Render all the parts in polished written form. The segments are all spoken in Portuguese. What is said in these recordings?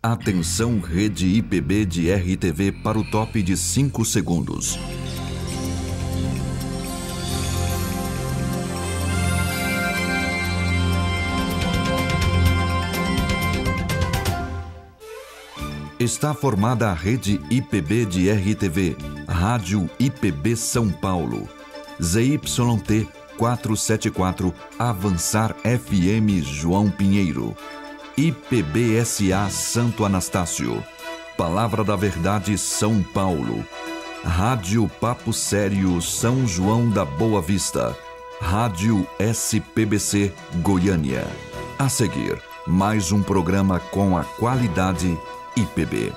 Atenção, rede IPB de RTV para o top de 5 segundos. Está formada a rede IPB de RTV, Rádio IPB São Paulo, ZYT 474, Avançar FM João Pinheiro, IPB-SA Santo Anastácio, Palavra da Verdade São Paulo, Rádio Papo Sério São João da Boa Vista, Rádio SPBC Goiânia. A seguir, mais um programa com a qualidade IPB.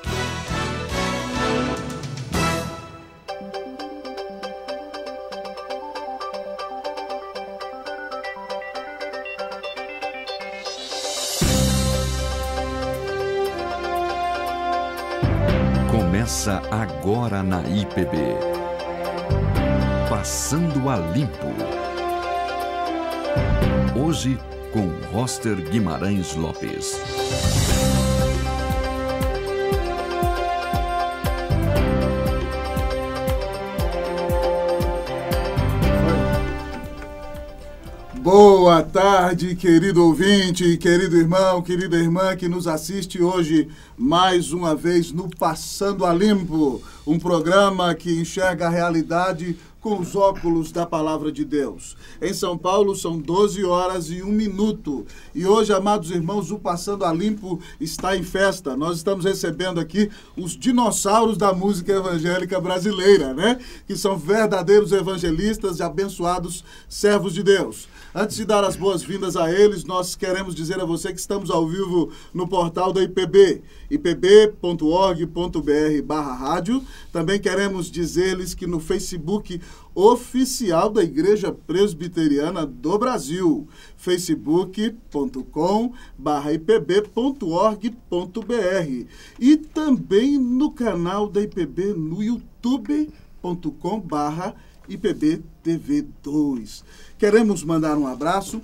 Começa agora na IPB. Passando a Limpo. Hoje com Roster Guimarães Lopes. Boa tarde, querido ouvinte, querido irmão, querida irmã que nos assiste hoje mais uma vez no Passando a Limpo, um programa que enxerga a realidade com os óculos da Palavra de Deus. Em São Paulo são 12 horas e 1 minuto. E hoje, amados irmãos, o Passando a Limpo está em festa. Nós estamos recebendo aqui os dinossauros da música evangélica brasileira, né? Que são verdadeiros evangelistas e abençoados servos de Deus. Antes de dar as boas-vindas a eles, nós queremos dizer a você que estamos ao vivo no portal da IPB, ipb.org.br/rádio. Também queremos dizer-lhes que no Facebook oficial da Igreja Presbiteriana do Brasil, facebook.com/ipb.org.br, e também no canal da IPB no youtube.com/IPBTV2. Queremos mandar um abraço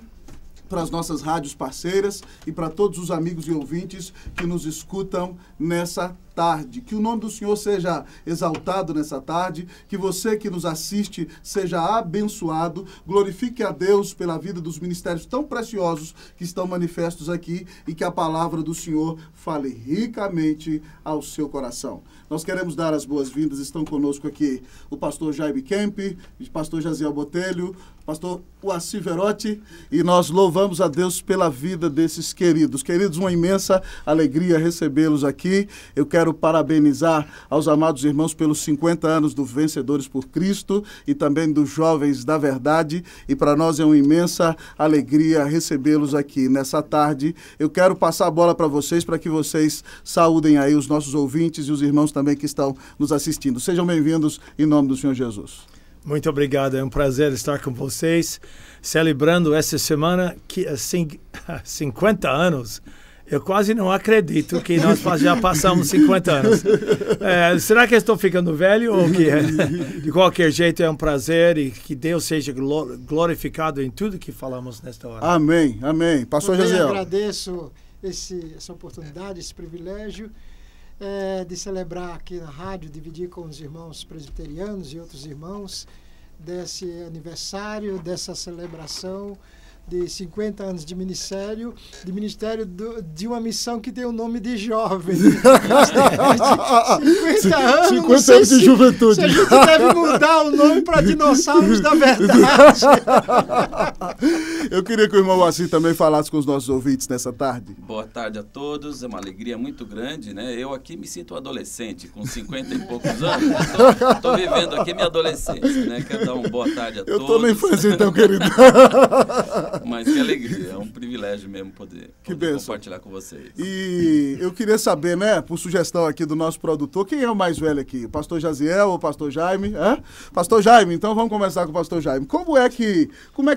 para as nossas rádios parceiras e para todos os amigos e ouvintes que nos escutam nessa tarde. Que o nome do Senhor seja exaltado nessa tarde, que você que nos assiste seja abençoado, glorifique a Deus pela vida dos ministérios tão preciosos que estão manifestos aqui e que a palavra do Senhor fale ricamente ao seu coração. Nós queremos dar as boas-vindas, estão conosco aqui o pastor Jaime Kemp, o pastor Jaziel Botelho, o pastor Uassi Verotti, e nós louvamos a Deus pela vida desses queridos. Queridos, uma imensa alegria recebê-los aqui. Eu quero parabenizar aos amados irmãos pelos 50 anos do Vencedores por Cristo e também dos Jovens da Verdade, e para nós é uma imensa alegria recebê-los aqui nessa tarde. Eu quero passar a bola para vocês, para que vocês saúdem aí os nossos ouvintes e os irmãos também que estão nos assistindo. Sejam bem-vindos em nome do Senhor Jesus. Muito obrigado, é um prazer estar com vocês, celebrando essa semana 50 anos. Eu quase não acredito que nós já passamos 50 anos. Será que eu estou ficando velho ou que de qualquer jeito é um prazer e que Deus seja glorificado em tudo que falamos nesta hora. Amém, amém. Pastor Jaziel. Eu agradeço essa oportunidade, esse privilégio de celebrar aqui na rádio, dividir com os irmãos presbiterianos e outros irmãos desse aniversário, dessa celebração de 50 anos de ministério de uma missão que tem o nome de jovem. 50 anos, 50 anos de juventude. Se a gente deve mudar o nome para Dinossauros da Verdade. Eu queria que o irmão Uassi também falasse com os nossos ouvintes nessa tarde. Boa tarde a todos, é uma alegria muito grande, né? Eu aqui me sinto adolescente, com 50 e poucos anos. Estou vivendo aqui minha adolescência, né? Quero dar uma boa tarde a todos. Eu estou na infância então, querido. Mas que alegria, é um privilégio mesmo poder compartilhar com vocês. E eu queria saber, né, por sugestão aqui do nosso produtor, quem é o mais velho aqui? O pastor Jaziel ou o pastor Jaime? Pastor Jaime, então vamos começar com o pastor Jaime. Como é que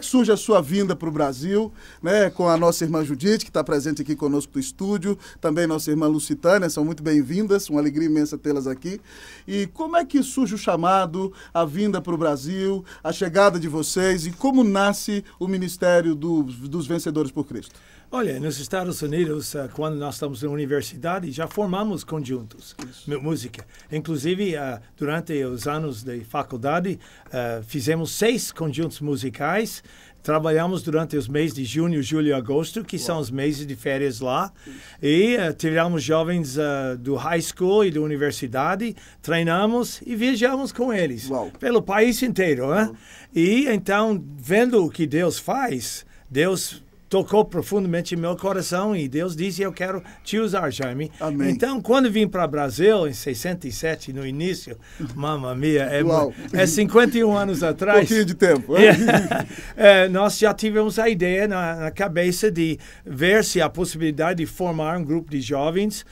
surge a sua vinda para o Brasil, né, com a nossa irmã Judite, que está presente aqui conosco no estúdio, também nossa irmã Lucitânia, são muito bem-vindas, uma alegria imensa tê-las aqui. E como é que surge o chamado, a vinda para o Brasil, a chegada de vocês e como nasce o ministério Ministério dos Vencedores por Cristo? Olha, nos Estados Unidos, quando nós estamos na universidade, já formamos conjuntos, música. Inclusive, durante os anos de faculdade, fizemos 6 conjuntos musicais. Trabalhamos durante os meses de junho, julho e agosto, que são os meses de férias lá. E tivemos jovens do high school e da universidade, treinamos e viajamos com eles pelo país inteiro. Né? E então, vendo o que Deus faz, Deus tocou profundamente em meu coração e Deus disse, eu quero te usar, Jaime. Amém. Então, quando vim para o Brasil, em 67, no início, mamma mia, é 51 anos atrás. Um pouquinho de tempo. Nós já tivemos a ideia na cabeça de ver se a possibilidade de formar um grupo de jovens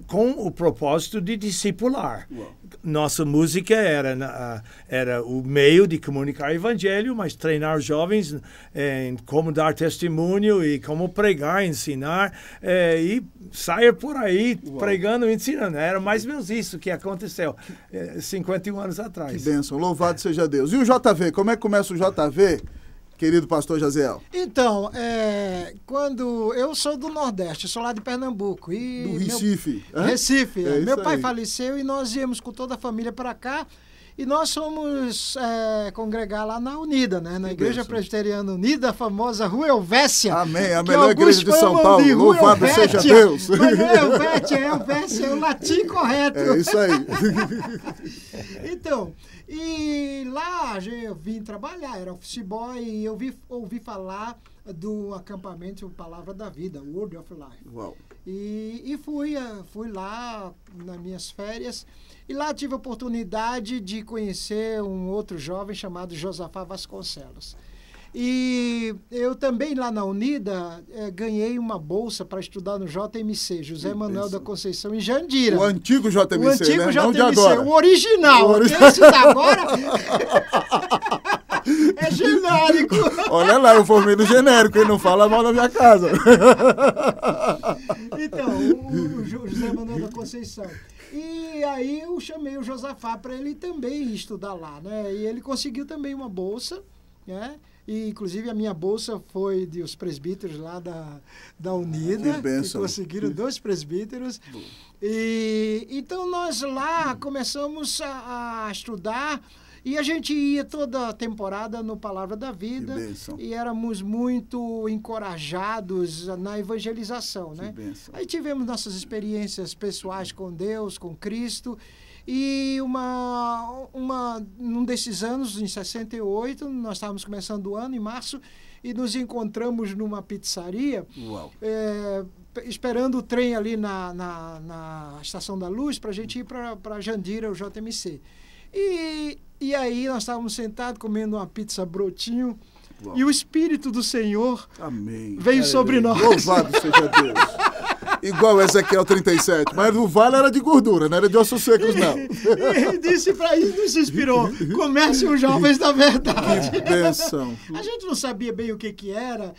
com o propósito de discipular. Nossa música era o meio de comunicar o evangelho, mas treinar os jovens em como dar testemunho e como pregar, ensinar e sair por aí pregando e ensinando. Era mais ou menos isso que aconteceu 51 anos atrás. Que bênção, louvado seja Deus. E o JV, como é que começa o JV, querido pastor Jaziel? Então, quando eu sou do Nordeste, sou lá de Pernambuco. E do Recife. Recife. Meu pai aí. faleceu e nós íamos com toda a família para cá. E nós fomos congregar lá na Unida, né? Na Igreja Presbiteriana Unida, a famosa Rua Helvécia. Amém, a melhor igreja de São Paulo. Louvado seja Deus. Mas não é Helvétia, é o latim correto. É isso aí. Então, e lá eu vim trabalhar, era office boy, e eu ouvi falar do acampamento Palavra da Vida, Word of Life. Uau. E fui lá nas minhas férias, e lá tive a oportunidade de conhecer um outro jovem chamado Josafá Vasconcelos. E eu também lá na Unida ganhei uma bolsa para estudar no JMC, José Manuel da Conceição, em Jandira. O antigo JMC, o antigo né? JMC, não de agora. O original. Esse da agora é genérico. Olha lá, eu formei no genérico, ele não fala mal da minha casa. Então, o José Manuel da Conceição. E aí eu chamei o Josafá para ele também estudar lá, né? E ele conseguiu também uma bolsa, né? E, inclusive, a minha bolsa foi dos presbíteros lá da Unida, que conseguiram 2 presbíteros. E então, nós lá começamos a estudar e a gente ia toda a temporada no Palavra da Vida e éramos muito encorajados na evangelização, né? Aí tivemos nossas experiências pessoais com Deus, com Cristo. E num desses anos, em 68, nós estávamos começando o ano, em março, e nos encontramos numa pizzaria, esperando o trem ali na Estação da Luz para a gente ir para Jandira, o JMC. E aí nós estávamos sentados comendo uma pizza brotinho, e o Espírito do Senhor veio sobre nós. Louvado seja Deus. Igual Ezequiel 37, mas o vale era de gordura, não era de ossos secos, não. E disse para ele, nos inspirou, comecem os jovens da verdade. Que bênção. A gente não sabia bem o que era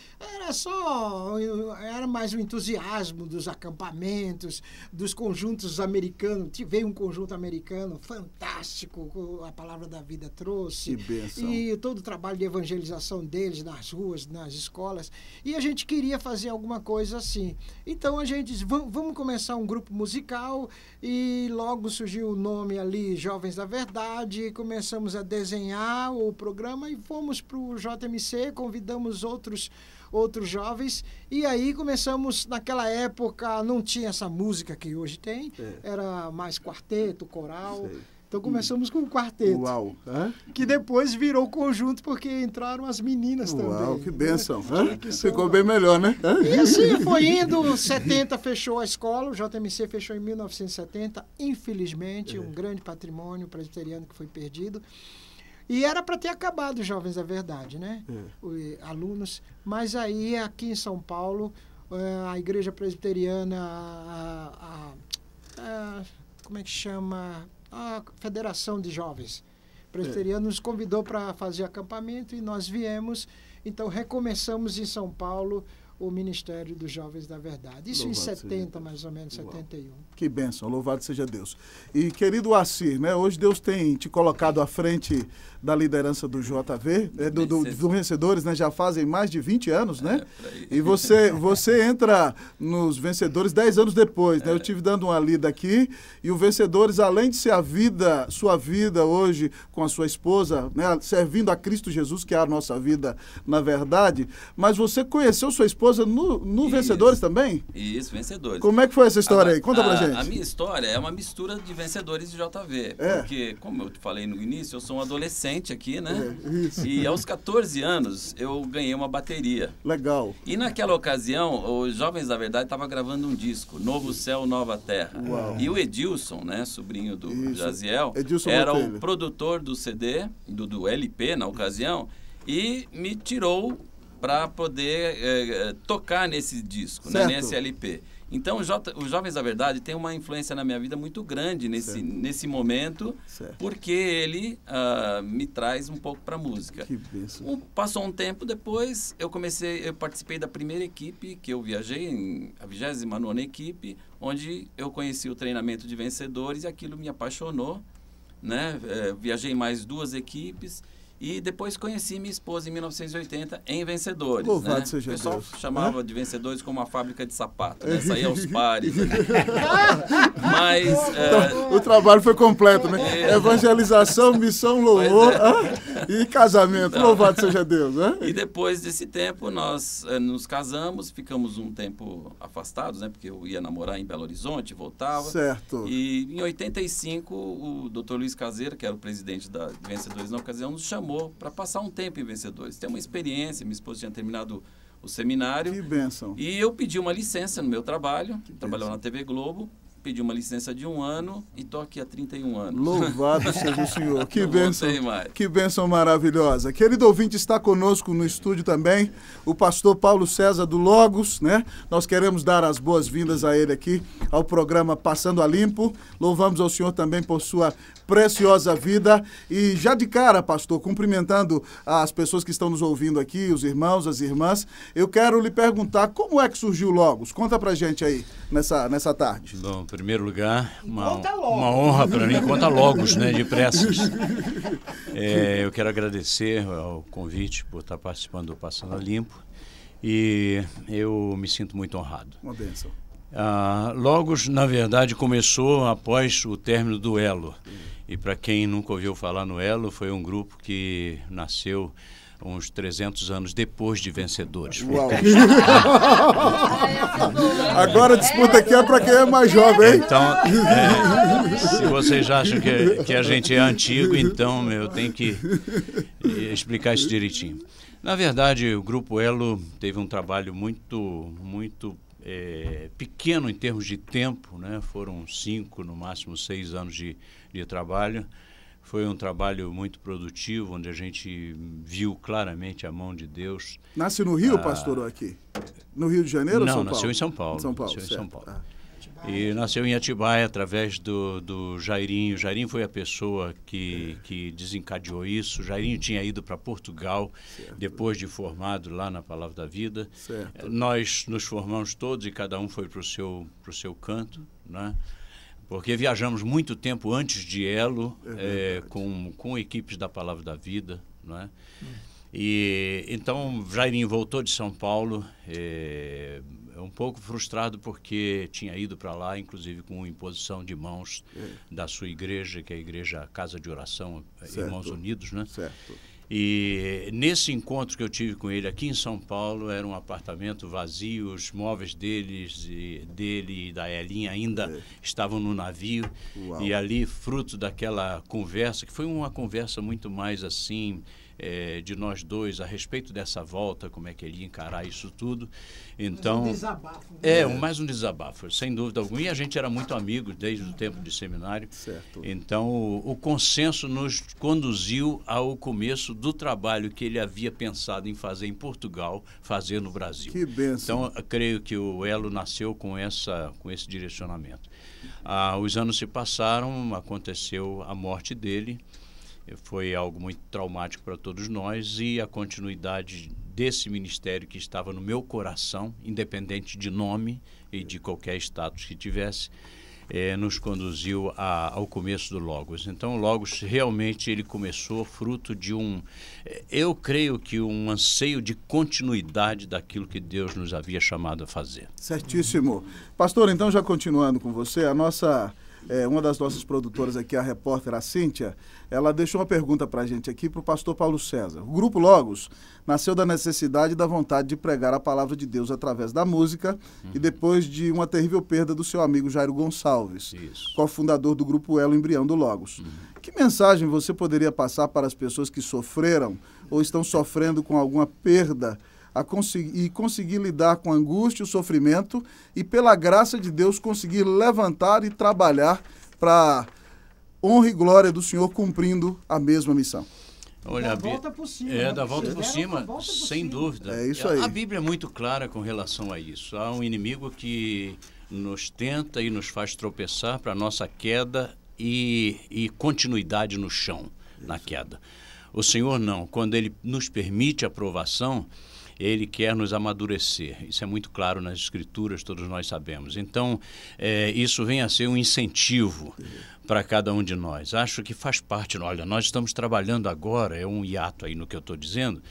mais o entusiasmo dos acampamentos, dos conjuntos americanos. Veio um conjunto americano fantástico, a Palavra da Vida trouxe. Que bênção. E todo o trabalho de evangelização deles nas ruas, nas escolas. E a gente queria fazer alguma coisa assim. Então a gente disse, vamos começar um grupo musical, e logo surgiu o nome ali, Jovens da Verdade, começamos a desenhar o programa e fomos para o JMC, convidamos outros jovens, e aí começamos, naquela época não tinha essa música que hoje tem, era mais quarteto, coral. Então começamos com um quarteto. Uau! Que depois virou conjunto, porque entraram as meninas também. Uau, que bênção! Ficou bem melhor, né? E assim foi indo. 70 fechou a escola, o JMC fechou em 1970. Infelizmente, um grande patrimônio presbiteriano que foi perdido. E era para ter acabado os Jovens da Verdade, né? Alunos. Mas aí, aqui em São Paulo, a Igreja Presbiteriana, como é que chama? A Federação de Jovens Presbiterianos nos convidou para fazer acampamento e nós viemos. Então, recomeçamos em São Paulo o Ministério dos Jovens da Verdade. Isso Louvado em seja 70, mais ou menos, 71. Que bênção, louvado seja Deus. E querido Assir, né, hoje Deus tem te colocado à frente da liderança do JV, do Vencedores, né, já fazem mais de 20 anos, né? E você entra nos Vencedores 10 anos depois, né? Eu estive dando uma lida aqui, e o Vencedores, além de ser sua vida hoje com a sua esposa, né, servindo a Cristo Jesus, que é a nossa vida, na verdade, mas você conheceu sua esposa no Vencedores também? Isso, Vencedores. Como é que foi essa história aí? Conta pra gente. A minha história é uma mistura de Vencedores de JV. Porque, como eu te falei no início, eu sou um adolescente aqui, né? E aos 14 anos eu ganhei uma bateria. Legal. E naquela ocasião, os Jovens da Verdade estavam gravando um disco, Novo Céu, Nova Terra. Uau. E o Edilson, né, sobrinho do Jaziel, Edilson era Botelho. o produtor do CD, do LP na ocasião, e me tirou para poder tocar nesse disco, né, nesse LP. Então, os Jovens da Verdade tem uma influência na minha vida muito grande nesse momento, porque ele me traz um pouco para a música. Que bênção. Passou um tempo depois, eu participei da primeira equipe que eu viajei, a 29ª equipe, onde eu conheci o treinamento de vencedores e aquilo me apaixonou, né? Viajei mais 2 equipes. E depois conheci minha esposa em 1980 em Vencedores. Louvado né? seja O pessoal Deus. chamava de Vencedores como uma fábrica de sapato, né? Saía aos pares. Mas... Então, o trabalho foi completo, né? Evangelização, missão, louvor e casamento. Então, louvado seja Deus. Né? E depois desse tempo, nós nos casamos, ficamos um tempo afastados, né? Porque eu ia namorar em Belo Horizonte, voltava. Certo. E em 85, o Dr. Luiz Caseira, que era o presidente da Vencedores na ocasião, nos chamou para passar um tempo em Vencedores. Tem uma experiência, minha esposa tinha terminado o seminário. Que bênção. E eu pedi uma licença no meu trabalho, trabalhava na TV Globo, pedi uma licença de 1 ano e estou aqui há 31 anos. Louvado seja o Senhor. Que bênção. Mais. Que bênção maravilhosa. Querido ouvinte, está conosco no estúdio também o pastor Paulo César do Logos, né? Nós queremos dar as boas-vindas a ele aqui ao programa Passando a Limpo. Louvamos ao Senhor também por sua preciosa vida. E já de cara, pastor, cumprimentando as pessoas que estão nos ouvindo aqui, os irmãos, as irmãs, eu quero lhe perguntar como é que surgiu o Logos. Conta pra gente aí nessa tarde. Bom, em primeiro lugar, uma honra para mim, conta Logos, né, de pressas. Eu quero agradecer ao convite por estar participando do Passando a Limpo e eu me sinto muito honrado. Uma bênção. Logos, na verdade, começou após o término do Elo. E para quem nunca ouviu falar no Elo, foi um grupo que nasceu uns 300 anos depois de Vencedores. Uau. Agora a disputa aqui é para quem é mais jovem, hein? Então, se vocês acham que a gente é antigo, então eu tenho que explicar isso direitinho. Na verdade, o Grupo Elo teve um trabalho muito pequeno em termos de tempo, né? Foram 5, no máximo 6 anos de trabalho. Foi um trabalho muito produtivo, onde a gente viu claramente a mão de Deus. Nasce no Rio, pastor, ou aqui? No Rio de Janeiro ou São Paulo? Não, nasceu em São Paulo. São Paulo, nasceu em São Paulo. E nasceu em Atibaia através do Jairinho. Jairinho foi a pessoa que desencadeou isso. O Jairinho tinha ido para Portugal, depois de formado lá na Palavra da Vida. Certo. Nós nos formamos todos e cada um foi para o seu canto, né? Porque viajamos muito tempo antes de Elo, com equipes da Palavra da Vida, não é? E então Jairinho voltou de São Paulo, um pouco frustrado porque tinha ido para lá, inclusive com imposição de mãos da sua igreja, que é a igreja Casa de Oração, Irmãos Unidos, né? Certo. E nesse encontro que eu tive com ele aqui em São Paulo, era um apartamento vazio, os móveis dele e da Elinha ainda estavam no navio. Uau. E ali, fruto daquela conversa, que foi uma conversa muito mais assim, de nós dois, a respeito dessa volta, como é que ele ia encarar isso tudo. Então, um desabafo. Mais um desabafo, sem dúvida alguma. E a gente era muito amigo desde o tempo de seminário. Certo. Então, o consenso nos conduziu ao começo do trabalho que ele havia pensado em fazer em Portugal, fazer no Brasil. Que bênção. Então, eu creio que o Elo nasceu com esse direcionamento. Os anos se passaram, aconteceu a morte dele. Foi algo muito traumático para todos nós, e a continuidade desse ministério que estava no meu coração, independente de nome e de qualquer status que tivesse, nos conduziu ao começo do Logos. Então, o Logos realmente ele começou fruto de eu creio que um anseio de continuidade daquilo que Deus nos havia chamado a fazer. Certíssimo. Pastor, então, já continuando com você, uma das nossas produtoras aqui, a repórter, a Cíntia, ela deixou uma pergunta para a gente aqui, para o pastor Paulo César. O Grupo Logos nasceu da necessidade e da vontade de pregar a palavra de Deus através da música e depois de uma terrível perda do seu amigo Jairo Gonçalves, cofundador do Grupo Elo, embrião do Logos. Que mensagem você poderia passar para as pessoas que sofreram ou estão sofrendo com alguma perda conseguir lidar com a angústia, o sofrimento e, pela graça de Deus, conseguir levantar e trabalhar para honra e glória do Senhor, cumprindo a mesma missão? Olha, da volta por cima. Da volta por cima, sem dúvida. É isso aí. A Bíblia é muito clara com relação a isso. Há um inimigo que nos tenta e nos faz tropeçar para a nossa queda e continuidade no chão, na queda. O Senhor não. Quando Ele nos permite a provação, Ele quer nos amadurecer. Isso é muito claro nas Escrituras, todos nós sabemos. Então, isso vem a ser um incentivo para cada um de nós. Acho que faz parte. Olha, nós estamos trabalhando agora, é um hiato aí no que eu estou dizendo,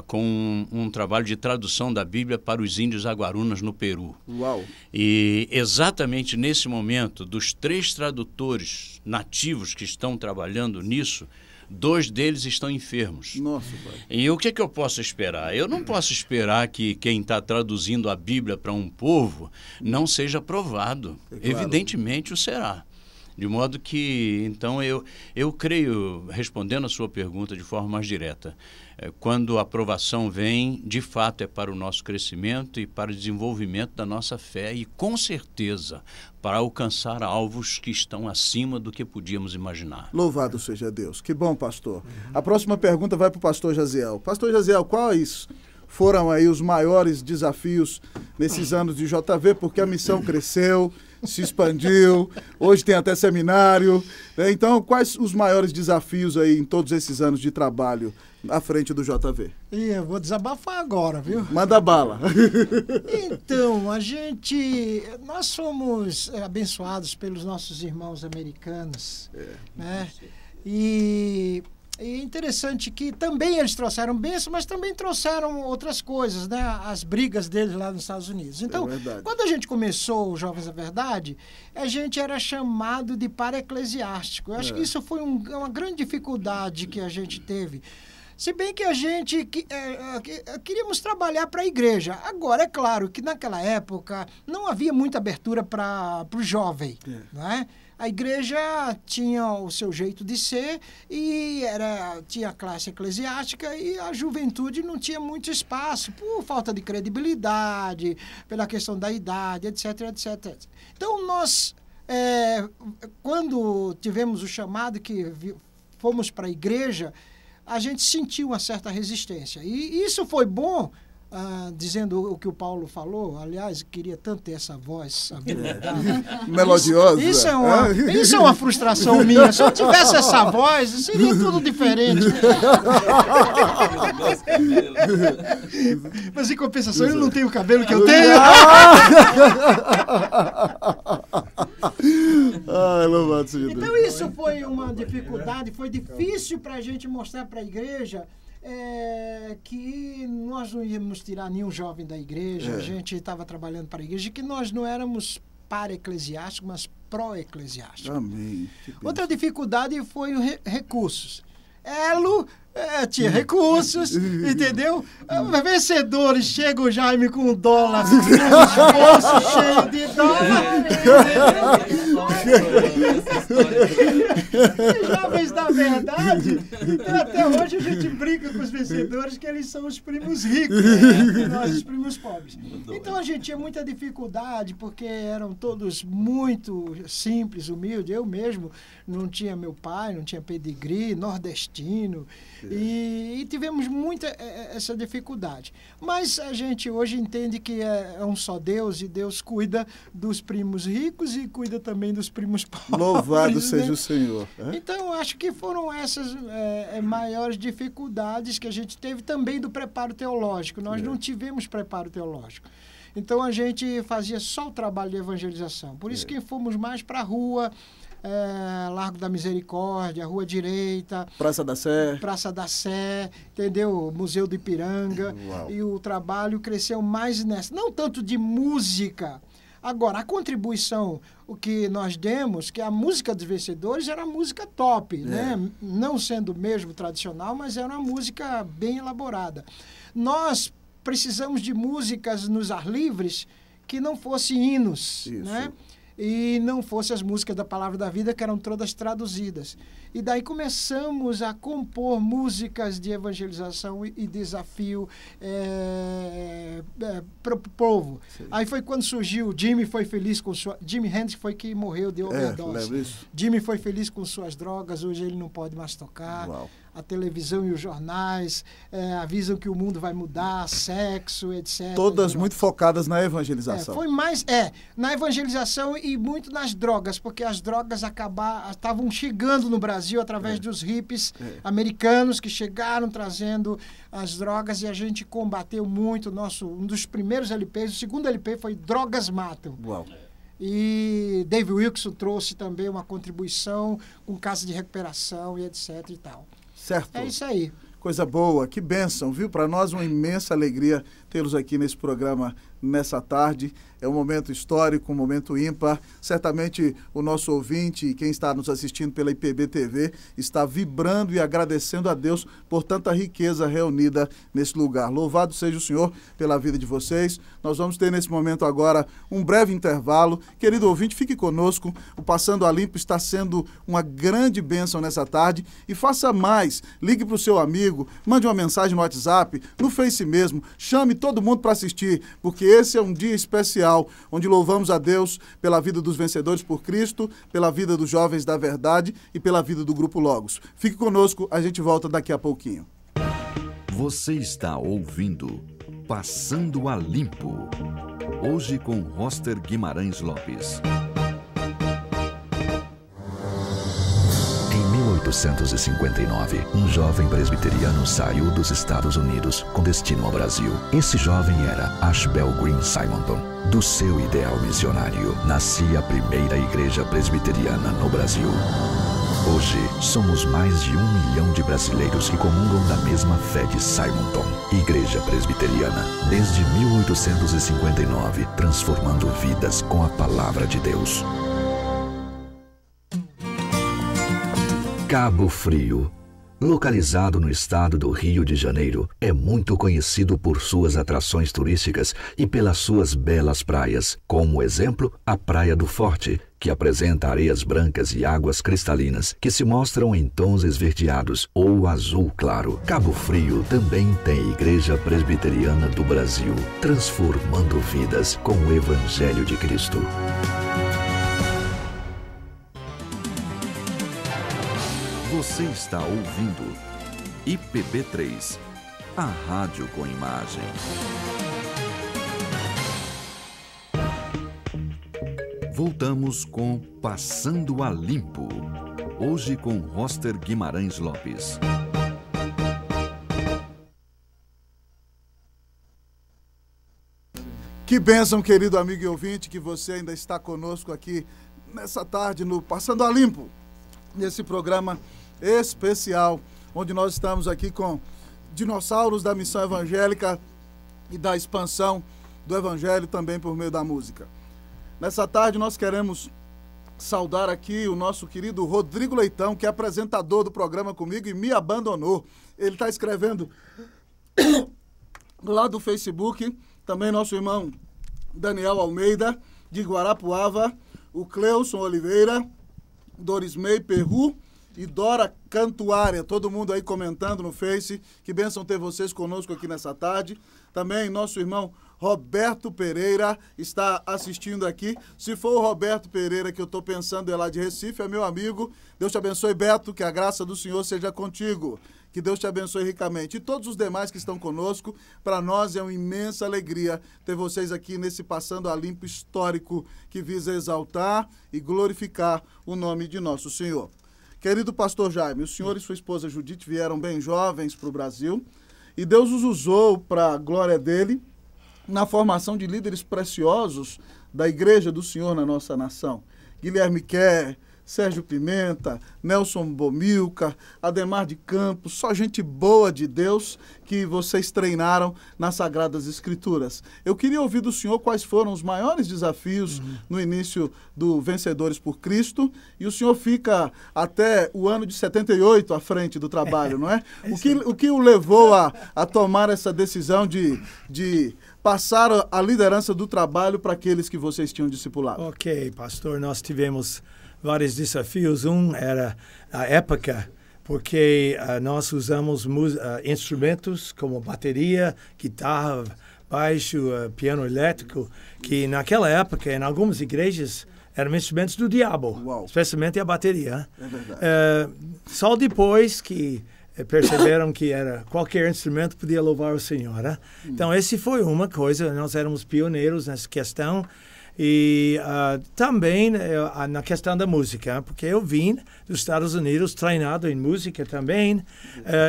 com um trabalho de tradução da Bíblia para os índios aguarunas no Peru. Uau! E exatamente nesse momento, dos 3 tradutores nativos que estão trabalhando nisso, 2 deles estão enfermos. Nossa, pai. E o que eu posso esperar? Eu não posso esperar que quem está traduzindo a Bíblia para um povo não seja provado. Claro. Evidentemente o será. De modo que, então, eu creio, respondendo a sua pergunta de forma mais direta, quando a aprovação vem, de fato é para o nosso crescimento e para o desenvolvimento da nossa fé e, com certeza, para alcançar alvos que estão acima do que podíamos imaginar. Louvado seja Deus. Que bom, pastor. A próxima pergunta vai para o pastor Jaziel. Pastor Jaziel, quais foram aí os maiores desafios nesses anos de JV? Porque a missão cresceu, se expandiu, hoje tem até seminário, né? Então, quais os maiores desafios aí em todos esses anos de trabalho à frente do JV? Eu vou desabafar agora, viu? Manda bala. Então, nós somos abençoados pelos nossos irmãos americanos, né? E é interessante que também eles trouxeram bênção, mas também trouxeram outras coisas, né? As brigas deles lá nos Estados Unidos. Então, quando a gente começou o Jovens da Verdade, a gente era chamado de para-eclesiástico. Eu acho que isso foi uma grande dificuldade que a gente teve. Se bem que a gente queríamos trabalhar para a igreja. Agora, é claro que naquela época não havia muita abertura para o jovem, né? A igreja tinha o seu jeito de ser e tinha a classe eclesiástica e a juventude não tinha muito espaço por falta de credibilidade, pela questão da idade, etc, etc. Então, nós, quando tivemos o chamado que fomos para a igreja, a gente sentiu uma certa resistência. E isso foi bom, dizendo o que o Paulo falou. Aliás, queria tanto ter essa voz melodiosa. Isso é uma frustração minha. Se eu tivesse essa voz, seria tudo diferente. Mas em compensação, ele não tem o cabelo que eu tenho. Louvado seja Deus. Então isso foi uma dificuldade, foi difícil para a gente mostrar para a igreja que nós não íamos tirar nenhum jovem da igreja, a gente estava trabalhando para a igreja, que nós não éramos para-eclesiásticos, mas pró-eclesiásticos. Amém. Outra dificuldade foi os recursos. Elo tinha recursos, entendeu? Vencedores, chega o Jaime com $1, bolso cheio de dólar. Jovens da Verdade. Então, até hoje a gente brinca com os vencedores que eles são os primos ricos, né? Nós os primos pobres. Então a gente tinha muita dificuldade porque eram todos muito simples, humildes. Eu mesmo não tinha meu pai, não tinha pedigree, nordestino. E tivemos muita essa dificuldade. Mas a gente hoje entende que é um só Deus, e Deus cuida dos primos ricos e cuida também dos primos pobres. Louvado seja o Senhor. Então, acho que foram essas maiores dificuldades que a gente teve, também do preparo teológico. Nós não tivemos preparo teológico. Então, a gente fazia só o trabalho de evangelização. Por isso que fomos mais para a rua, Largo da Misericórdia, Rua Direita, Praça da Sé, entendeu? Museu do Ipiranga. Uau. E o trabalho cresceu mais nessa. Não tanto de música. Agora, a contribuição, o que nós demos, que a música dos vencedores era música top, né? Não sendo mesmo tradicional, mas era uma música bem elaborada. Nós precisamos de músicas nos ar livres que não fossem hinos, né? E não fossem as músicas da Palavra da Vida, que eram todas traduzidas. E daí começamos a compor músicas de evangelização e desafio para o povo. Sim. Aí foi quando surgiu Jimi Hendrix foi que morreu de overdose. Jimi foi feliz com suas drogas, hoje ele não pode mais tocar. Uau. A televisão e os jornais avisam que o mundo vai mudar, sexo, etc. Todas muito focadas na evangelização. Foi mais na evangelização e muito nas drogas, porque as drogas estavam chegando no Brasil através dos hippies americanos que chegaram trazendo as drogas, e a gente combateu muito. Um dos primeiros LPs, o segundo LP foi Drogas Matam. Uau. E Dave Wilkerson trouxe também uma contribuição com casa de recuperação e etc e tal. Certo. É isso aí. Coisa boa, que bênção, viu? Para nós uma imensa alegria tê-los aqui nesse programa nessa tarde. É um momento histórico, um momento ímpar. Certamente o nosso ouvinte e quem está nos assistindo pela IPB TV está vibrando e agradecendo a Deus por tanta riqueza reunida nesse lugar. Louvado seja o Senhor pela vida de vocês. Nós vamos ter nesse momento agora um breve intervalo. Querido ouvinte, fique conosco. O Passando a Limpo está sendo uma grande bênção nessa tarde. E faça mais. Ligue para o seu amigo, mande uma mensagem no WhatsApp, no Face mesmo. Chame todo mundo para assistir, porque esse é um dia especial, onde louvamos a Deus pela vida dos vencedores por Cristo, pela vida dos jovens da verdade e pela vida do Grupo Logos. Fique conosco, a gente volta daqui a pouquinho. Você está ouvindo Passando a Limpo. Hoje com Roster Guimarães Lopes. Em 1859, um jovem presbiteriano saiu dos Estados Unidos com destino ao Brasil. Esse jovem era Ashbel Green Simonton. Do seu ideal missionário, nascia a primeira igreja presbiteriana no Brasil. Hoje, somos mais de 1 milhão de brasileiros que comungam da mesma fé de Simonton. Igreja Presbiteriana, desde 1859, transformando vidas com a palavra de Deus. Cabo Frio, localizado no estado do Rio de Janeiro, é muito conhecido por suas atrações turísticas e pelas suas belas praias, como exemplo a Praia do Forte, que apresenta areias brancas e águas cristalinas que se mostram em tons esverdeados ou azul claro. Cabo Frio também tem Igreja Presbiteriana do Brasil, transformando vidas com o Evangelho de Cristo. Você está ouvindo IPB3, a rádio com imagem. Voltamos com Passando a Limpo. Hoje com Roster Guimarães Lopes. Que bênção, querido amigo e ouvinte, que você ainda está conosco aqui nessa tarde no Passando a Limpo, nesse programa especial, onde nós estamos aqui com dinossauros da missão evangélica e da expansão do evangelho também por meio da música. Nessa tarde nós queremos saudar aqui o nosso querido Rodrigo Leitão, que é apresentador do programa comigo e me abandonou. Ele está escrevendo lá do Facebook, também nosso irmão Daniel Almeida, de Guarapuava, o Cleuson Oliveira, Dorismei Perru e Dora Cantuária, todo mundo aí comentando no Face. Que bênção ter vocês conosco aqui nessa tarde. Também nosso irmão Roberto Pereira está assistindo aqui. Se for o Roberto Pereira que eu estou pensando, é lá de Recife, é meu amigo. Deus te abençoe, Beto, que a graça do Senhor seja contigo. Que Deus te abençoe ricamente. E todos os demais que estão conosco, para nós é uma imensa alegria ter vocês aqui nesse Passando a Limpo histórico que visa exaltar e glorificar o nome de nosso Senhor. Querido pastor Jaime, o senhor e sua esposa Judite vieram bem jovens para o Brasil e Deus os usou para a glória dele na formação de líderes preciosos da Igreja do Senhor na nossa nação. Guilherme Kerr, Sérgio Pimenta, Nelson Bomilca, Ademar de Campos, só gente boa de Deus que vocês treinaram nas Sagradas Escrituras. Eu queria ouvir do senhor quais foram os maiores desafios no início do Vencedores por Cristo, e o senhor fica até o ano de 78 à frente do trabalho, não é? O que o levou a tomar essa decisão de passar a liderança do trabalho para aqueles que vocês tinham discipulado? Ok, pastor, nós tivemos vários desafios. Um era a época, porque nós usamos instrumentos como bateria, guitarra, baixo, piano elétrico, que naquela época, em algumas igrejas, eram instrumentos do diabo, Uau. especialmente a bateria. É verdade. Só depois que perceberam que qualquer instrumento podia louvar o Senhor. Né? Então, essa foi uma coisa, nós éramos pioneiros nessa questão. E também na questão da música, porque eu vim dos Estados Unidos treinado em música também,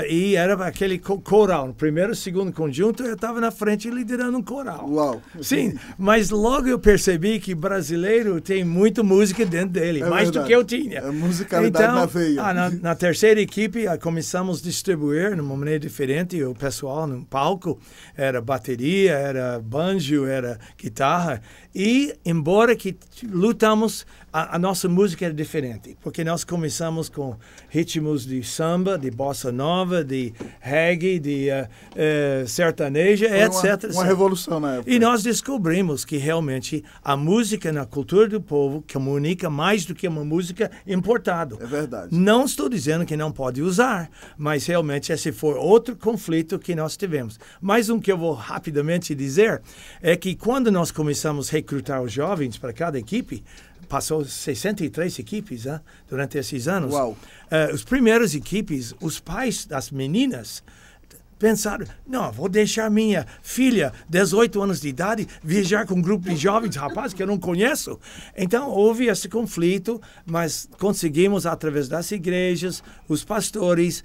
e era aquele coral, no primeiro e segundo conjunto eu estava na frente liderando um coral. Uau! Sim, mas logo eu percebi que brasileiro tem muita música dentro dele, mais verdade. do que eu tinha. É musicalidade então, na veia. Na terceira equipe começamos a distribuir de uma maneira diferente, o pessoal no palco era bateria, era banjo, era guitarra, e embora que lutamos, a nossa música era diferente, porque nós começamos com ritmos de samba, de bossa nova, de reggae, de sertaneja, etc. Uma revolução na época. E nós descobrimos que realmente a música na cultura do povo comunica mais do que uma música importada. É verdade. Não estou dizendo que não pode usar, mas realmente esse foi outro conflito que nós tivemos. Mais um que eu vou rapidamente dizer é que quando nós começamos a recrutar os jovens para cada equipe, passou 63 equipes durante esses anos. Uau. Os primeiros equipes, os pais das meninas pensaram, não, vou deixar minha filha, 18 anos de idade, viajar com um grupo de jovens rapazes que eu não conheço. Então, houve esse conflito, mas conseguimos, através das igrejas, os pastores,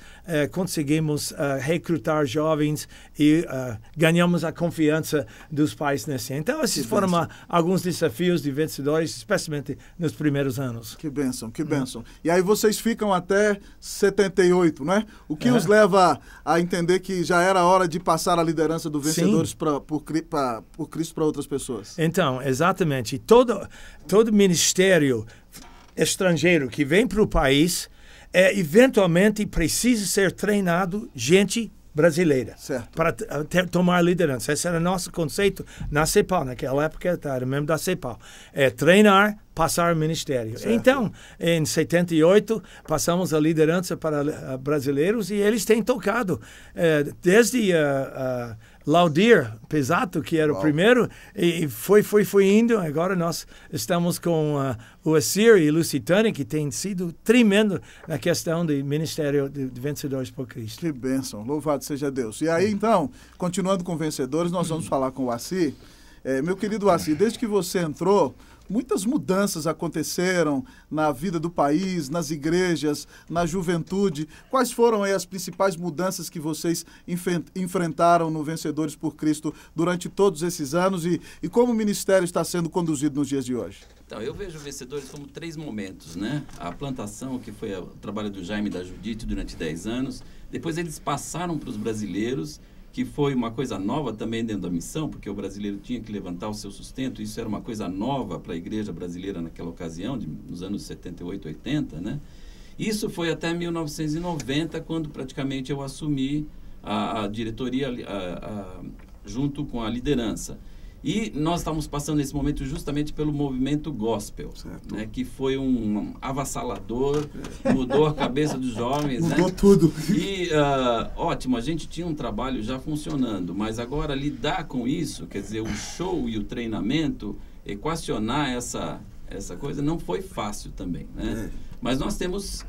conseguimos recrutar jovens e ganhamos a confiança dos pais nesse. Então, esses foram alguns desafios de vencedores, especialmente nos primeiros anos. Que bênção, que bênção. E aí vocês ficam até 78, né? O que os leva a entender que já era hora de passar a liderança do Vencedores por Cristo para outras pessoas? Então, exatamente. Todo ministério estrangeiro que vem para o país, eventualmente precisa ser treinado gente brasileira para tomar liderança. Esse era o nosso conceito na CEPAL, naquela época era membro da CEPAL. Treinar, passar o ministério. Certo. Então, em 78, passamos a liderança para brasileiros e eles têm tocado desde Laudir Pesato, que era o primeiro, e foi indo. Agora nós estamos com o Assir e Lusitânia, que tem sido tremendo na questão do Ministério de Vencedores por Cristo. Que bênção, louvado seja Deus. E aí, então, continuando com Vencedores, nós vamos falar com o Assir. Meu querido Assir, desde que você entrou, muitas mudanças aconteceram na vida do país, nas igrejas, na juventude. Quais foram aí as principais mudanças que vocês enfrentaram no Vencedores por Cristo durante todos esses anos e como o ministério está sendo conduzido nos dias de hoje? Então, eu vejo Vencedores como 3 momentos, né? A plantação, que foi o trabalho do Jaime e da Judite durante 10 anos. Depois eles passaram para os brasileiros, que foi uma coisa nova também dentro da missão, porque o brasileiro tinha que levantar o seu sustento. Isso era uma coisa nova para a igreja brasileira naquela ocasião, nos anos 78, 80, né? Isso foi até 1990, quando praticamente eu assumi a diretoria junto com a liderança. E nós estamos passando nesse momento justamente pelo movimento gospel, né, que foi um avassalador, mudou a cabeça dos jovens. Mudou, né? Tudo. E, ótimo, a gente tinha um trabalho já funcionando, mas agora lidar com isso, quer dizer, o show e o treinamento, equacionar essa coisa não foi fácil também, né? Mas nós temos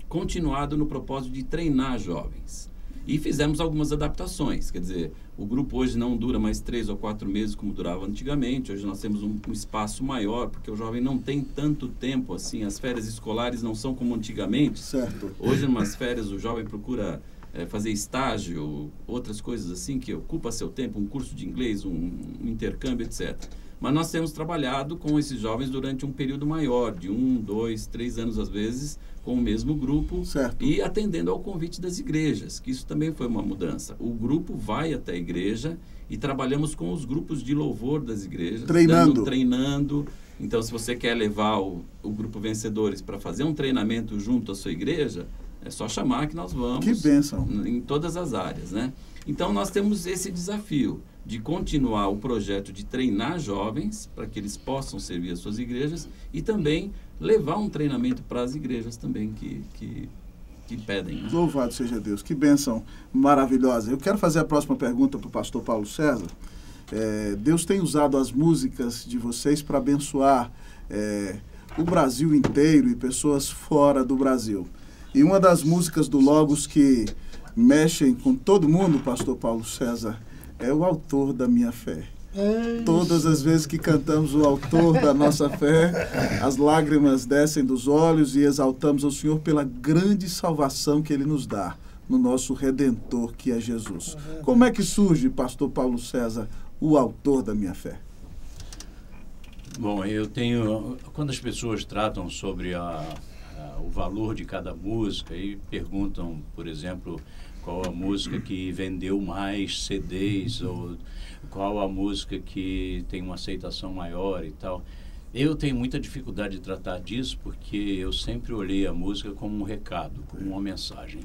continuado no propósito de treinar jovens. E fizemos algumas adaptações, quer dizer, o grupo hoje não dura mais 3 ou 4 meses como durava antigamente. Hoje nós temos um espaço maior, porque o jovem não tem tanto tempo assim, as férias escolares não são como antigamente. Certo. Hoje, em umas férias, o jovem procura fazer estágio, outras coisas assim, que ocupa seu tempo, um curso de inglês, um intercâmbio, etc. Mas nós temos trabalhado com esses jovens durante um período maior, de 1, 2, 3 anos às vezes, com o mesmo grupo, certo, e atendendo ao convite das igrejas, que isso também foi uma mudança. O grupo vai até a igreja e trabalhamos com os grupos de louvor das igrejas. Treinando. Então, se você quer levar o grupo Vencedores para fazer um treinamento junto à sua igreja, é só chamar que nós vamos. Que bênção! Em todas as áreas, né? Então, nós temos esse desafio de continuar o projeto de treinar jovens para que eles possam servir as suas igrejas e também levar um treinamento para as igrejas também que pedem. Né? Louvado seja Deus, que bênção maravilhosa. Eu quero fazer a próxima pergunta para o pastor Paulo César. Deus tem usado as músicas de vocês para abençoar o Brasil inteiro e pessoas fora do Brasil. E uma das músicas do Logos que mexem com todo mundo, pastor Paulo César, é o autor da minha fé. Todas as vezes que cantamos o autor da nossa fé, as lágrimas descem dos olhos e exaltamos ao Senhor pela grande salvação que Ele nos dá no nosso Redentor, que é Jesus. Como é que surge, pastor Paulo César, o autor da minha fé? Bom, quando as pessoas tratam sobre o valor de cada música e perguntam, por exemplo, qual a música que vendeu mais CDs ou qual a música que tem uma aceitação maior e tal. Eu tenho muita dificuldade de tratar disso porque eu sempre olhei a música como um recado, como uma mensagem.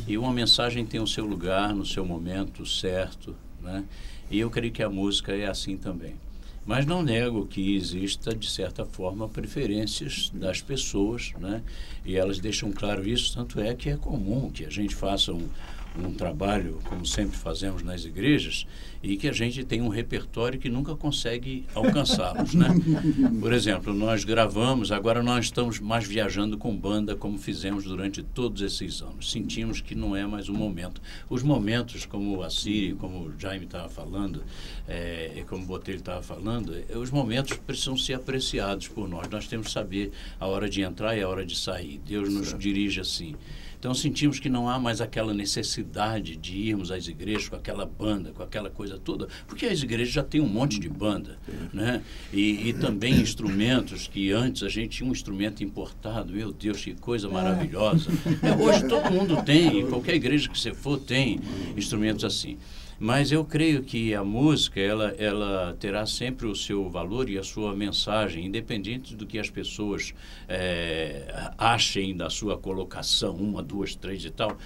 E uma mensagem tem o seu lugar, no seu momento certo, né? E eu creio que a música é assim também. Mas não nego que exista, de certa forma, preferências das pessoas, né? E elas deixam claro isso, tanto é que é comum que a gente faça um trabalho, como sempre fazemos nas igrejas, e que a gente tem um repertório que nunca consegue alcançá-los, né? Por exemplo, nós gravamos, agora nós estamos mais viajando com banda, como fizemos durante todos esses anos. Sentimos que não é mais o momento. Os momentos, como a Siri, como o Jaime estava falando, como o Botelho estava falando, os momentos precisam ser apreciados por nós. Nós temos que saber a hora de entrar e a hora de sair. Deus nos dirige assim. Então sentimos que não há mais aquela necessidade de irmos às igrejas com aquela banda, com aquela coisa toda, porque as igrejas já têm um monte de banda, né? E também instrumentos que antes a gente tinha um instrumento importado, meu Deus, que coisa maravilhosa. Hoje todo mundo tem, em qualquer igreja que você for tem instrumentos assim. Mas eu creio que a música, ela terá sempre o seu valor e a sua mensagem, independente do que as pessoas achem da sua colocação, 1, 2, 3 e tal.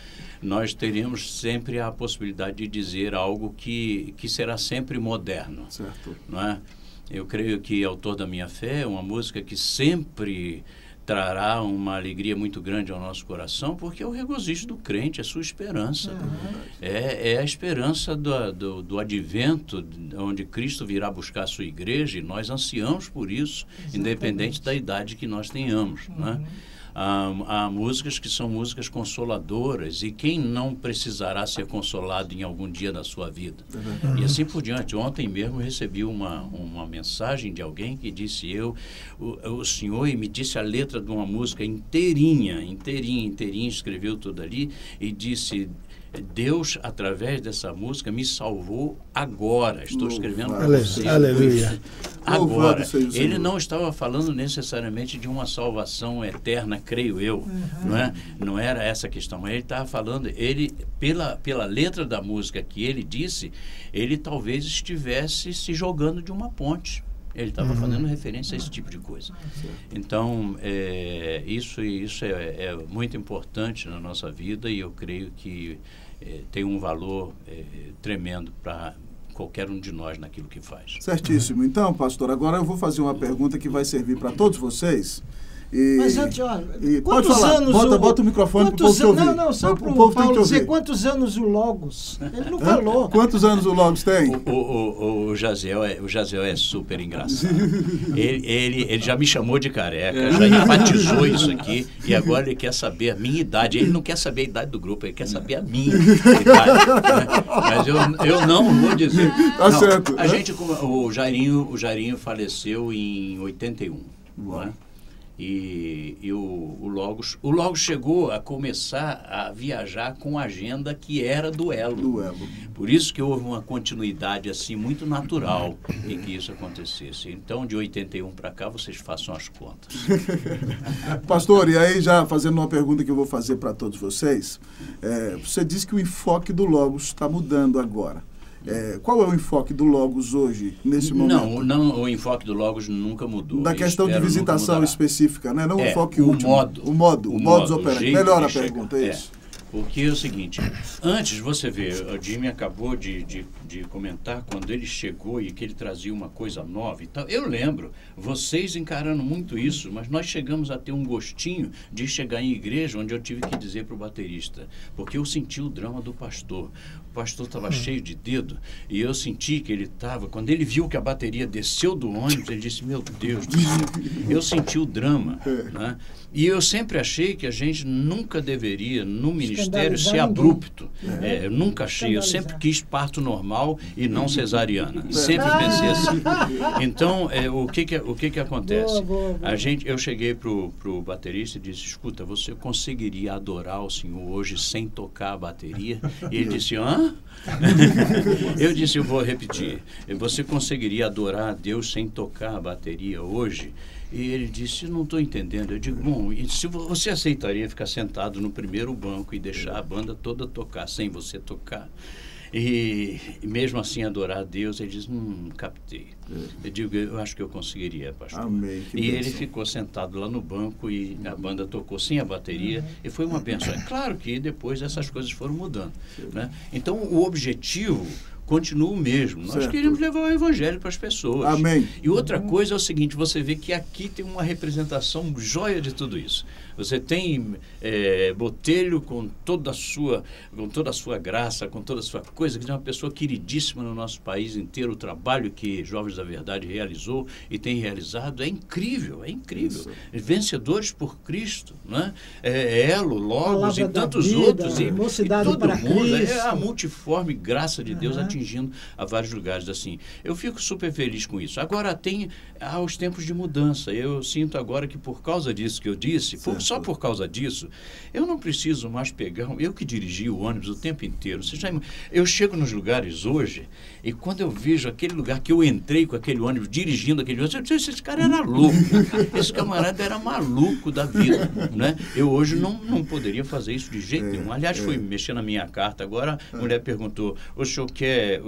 Nós teremos sempre a possibilidade de dizer algo que será sempre moderno. Certo. Não é? Eu creio que Autor da Minha Fé é uma música que sempre trará uma alegria muito grande ao nosso coração, porque é o regozijo do crente, é a sua esperança. É a esperança do advento, onde Cristo virá buscar a sua igreja, e nós ansiamos por isso, independente da idade que nós tenhamos, né? Há músicas que são músicas consoladoras, e quem não precisará ser consolado em algum dia da sua vida? E assim por diante. Ontem mesmo recebi uma mensagem de alguém que disse: o senhor me disse a letra de uma música inteirinha, escreveu tudo ali e disse: Deus, através dessa música, me salvou agora. Estou escrevendo para você. Aleluia. Agora. Ele não estava falando necessariamente de uma salvação eterna, creio eu. Não era essa a questão. Mas ele estava falando, pela letra da música que ele disse, ele talvez estivesse se jogando de uma ponte. Ele estava fazendo referência a esse tipo de coisa. Então, isso é muito importante na nossa vida, e eu creio que tem um valor tremendo qualquer um de nós naquilo que faz. Certíssimo. Então, pastor, agora eu vou fazer uma pergunta que vai servir para todos vocês. Mas antes, olha, pode falar, bota o microfone para o povo te ouvir. Não, só para o Paulo dizer quantos anos o Logos. Ele não falou. Quantos anos o Logos tem? O Jaziel é super engraçado. Ele já me chamou de careca, já enfatizou isso aqui, e agora ele quer saber a minha idade. Ele não quer saber a idade do grupo, ele quer saber a minha idade. Né? Mas eu não vou dizer. Tá não, certo. O Jairinho faleceu em 81. Não é? E o Logos chegou a começar a viajar com a agenda que era do Elo. Por isso que houve uma continuidade assim muito natural em que isso acontecesse. Então, de 81 para cá, vocês façam as contas. Pastor, e aí já fazendo uma pergunta que eu vou fazer para todos vocês, você disse que o enfoque do Logos está mudando agora. Qual é o enfoque do Logos hoje, nesse momento? Não, o enfoque do Logos nunca mudou. Da questão de visitação específica, né? Não o enfoque último. O modus operandi. Melhor a pergunta, é isso. Porque é o seguinte, antes você vê, o Jimmy acabou de comentar quando ele chegou e que ele trazia uma coisa nova e tal. Eu lembro, vocês encarando muito isso, mas nós chegamos a ter um gostinho de chegar em igreja onde eu tive que dizer para o baterista, porque eu senti o drama do pastor. O pastor estava cheio de dedo e eu senti que ele estava, quando ele viu que a bateria desceu do ônibus, ele disse, meu Deus do céu, eu senti o drama, né? E eu sempre achei que a gente nunca deveria, no ministério, ser abrupto. Eu nunca achei, eu sempre quis parto normal e não cesariana. Sempre pensei assim. Então, o que acontece? Boa. Eu cheguei pro baterista e disse, escuta, você conseguiria adorar o Senhor hoje sem tocar a bateria? E ele disse, hã? Eu disse, eu vou repetir. Você conseguiria adorar a Deus sem tocar a bateria hoje? E ele disse, não estou entendendo. Eu digo, bom, e se você aceitaria ficar sentado no primeiro banco e deixar a banda toda tocar sem você tocar? E mesmo assim adorar a Deus, ele diz, captei. Eu digo, eu acho que eu conseguiria, pastor. Amém, e ele ficou sentado lá no banco e a banda tocou sem a bateria e foi uma bênção. É claro que depois essas coisas foram mudando, né? Então, o objetivo continua o mesmo. Nós queremos levar o evangelho para as pessoas. Amém. E outra coisa é o seguinte, você vê que aqui tem uma representação joia de tudo isso. Você tem Botelho com toda a sua graça, com toda a sua coisa, que é uma pessoa queridíssima no nosso país inteiro. O trabalho que Jovens da Verdade realizou e tem realizado é incrível, é incrível. Vencedores por Cristo, né? Elo, Logos e tantos outros. E todo mundo. É a multiforme graça de Deus atingindo a vários lugares assim. Eu fico super feliz com isso. Agora há os tempos de mudança. Eu sinto agora que por causa disso que eu disse, só por causa disso, eu não preciso mais eu que dirigi o ônibus o tempo inteiro. Eu chego nos lugares hoje e quando eu vejo aquele lugar que eu entrei com aquele ônibus, dirigindo aquele ônibus, eu disse, esse cara era louco. Esse camarada era maluco da vida, né? Eu hoje não poderia fazer isso de jeito nenhum. Aliás, fui mexer na minha carta agora, a mulher perguntou, o senhor quer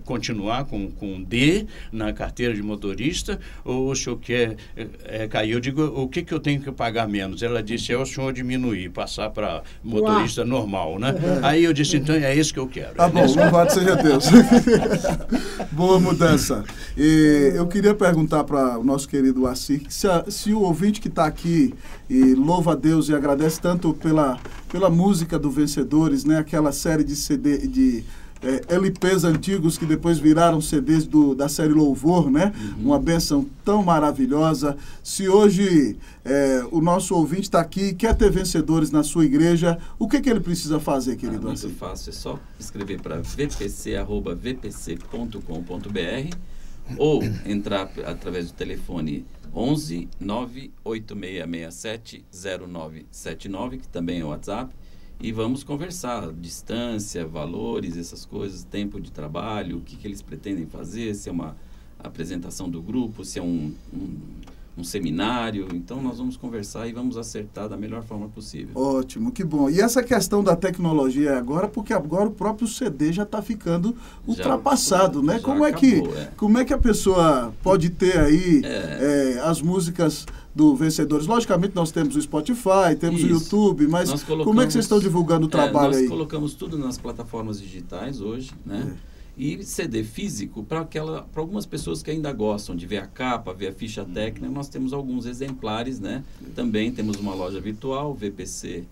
continuar com D na carteira de motorista ou o senhor quer cair? Eu digo, o que eu tenho que pagar menos? Ela disse, o senhor diminuir, passar para motorista normal, né? Aí eu disse, então é isso que eu quero. Tá bom, louvado seja Deus. Boa mudança. E eu queria perguntar para o nosso querido Assir, se o ouvinte que está aqui e louva a Deus e agradece tanto pela música do Vencedores, né? Aquela série de CD, de LPs antigos que depois viraram CDs da série Louvor, né? Uma bênção tão maravilhosa. Se hoje o nosso ouvinte está aqui e quer ter vencedores na sua igreja, o que ele precisa fazer, querido? Muito fácil, é só escrever para vpc@vpc.com.br ou entrar através do telefone 11 98667 0979, que também é o WhatsApp. E vamos conversar, distância, valores, essas coisas, tempo de trabalho, o que eles pretendem fazer, se é uma apresentação do grupo, se é um seminário. Então, nós vamos conversar e vamos acertar da melhor forma possível. Ótimo, que bom. E essa questão da tecnologia agora, porque agora o próprio CD já está ficando ultrapassado, né? Como é que a pessoa pode ter aí as músicas do Vencedores? Logicamente nós temos o Spotify, temos o YouTube, mas como é que vocês estão divulgando o trabalho aí? Nós colocamos tudo nas plataformas digitais hoje, né? E CD físico para algumas pessoas que ainda gostam de ver a capa, ver a ficha técnica, nós temos alguns exemplares, né? Também temos uma loja virtual, vpc.com.br,